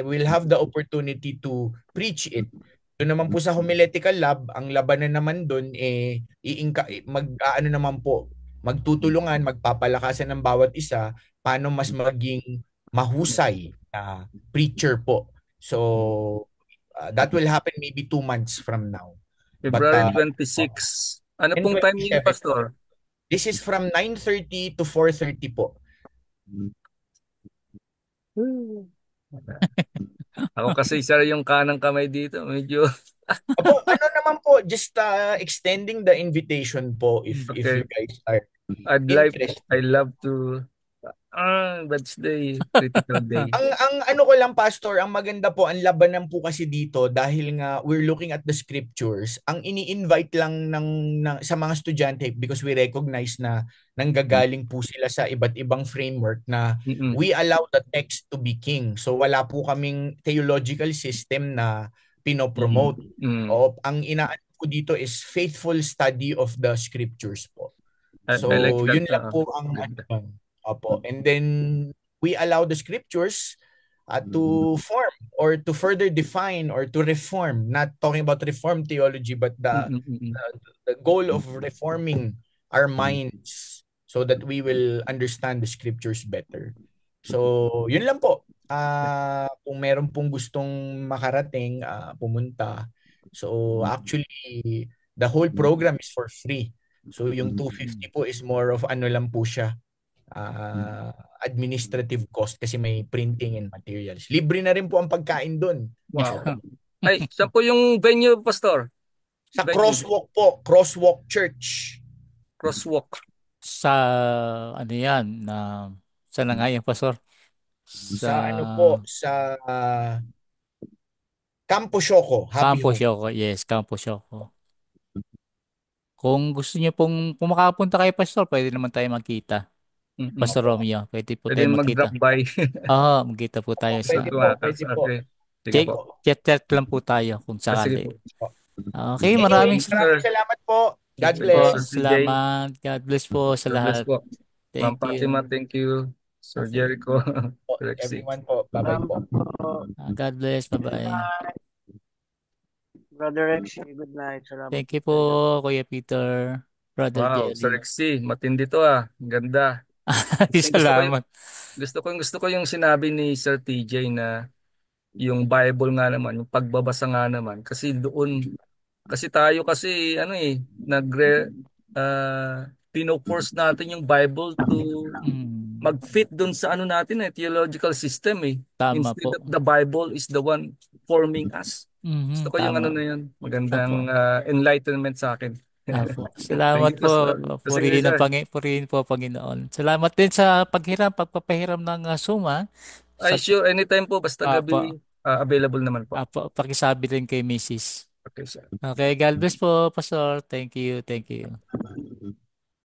will have the opportunity to preach it. Doon naman po sa homiletical lab, ang labanan naman doon ano naman po, magtutulungan, magpapalakasan ng bawat isa paano mas maging mahusay na preacher po. So that will happen maybe 2 months from now. But February 26. Ano in pong time niyo, 27, Pastor? this is from 9:30 to 4:30 po. Ako kasi sir yung kanang kamay dito. Medyo, Opo, ano naman po, just extending the invitation po if okay. you guys are I interested. love to, Wednesday, critical day. Ang ano ko lang pastor, ang maganda po ang labanan po kasi dito dahil nga we're looking at the scriptures. Ang ini-invite lang ng sa mga estudyante because we recognize na nanggagaling po sila sa iba't ibang framework na Mm-mm. we allow the text to be king. So wala po kaming theological system na pinopromote. Mm. O ang inaano po dito is faithful study of the scriptures po. So I like that. yun lang po ang Opo. And then we allow the scriptures to form or to further define or to reform, not talking about reform theology, but the goal of reforming our minds so that we will understand the scriptures better. So, yun lang po. Kung meron pong gustong makarating, pumunta. So, actually, the whole program is for free. So, yung 250 po is more of ano lang po siya, administrative cost kasi may printing and materials. Libre na rin po ang pagkain doon. Wow. Ay, saan po yung venue, Pastor? Sa Crosswalk po, Crosswalk Church. Crosswalk. Sa ano yan, saan na nga yan, Pastor? Sa ano po, sa Campo Shoko, Happy Campo Home. Shoko, yes, Campo Shoko. Kung gusto niyo pong makapunta kayo, Pastor, pwede naman tayo magkita. Pastor Romeo, pwede po tayo magkita. mag-drop by. Magkita po tayo sa... Pwede po. Chat lang po tayo kung sakali. Okay, Anyway, maraming salamat po. God bless. Salamat. God bless po sa lahat. Ma'am Fatima, thank you. Sir Jericho. Everyone po. Bye-bye po. God bless. Bye-bye. Brother Rexy, good night. Salamat. Thank you po, Kuya Peter. Brother Jerry. Sir Rexy, matindi to Ganda. Salamat. Gusto ko yung sinabi ni Sir TJ na yung Bible nga naman, yung pagbabasa nga naman. Kasi tayo pino-force natin yung Bible to mag-fit dun sa natin theological system Tama Instead po. of the Bible is the one forming us. Gusto ko yung tama. na yun. Magandang enlightenment sa akin. Salamat po. Purihin po, Panginoon. Salamat din sa pagpapahiram ng suma. Ay, sure. Anytime po. Basta gabi. Available naman po. Pakisabi rin kay Mrs. Okay, sir. Okay, God bless po, Pastor. Thank you.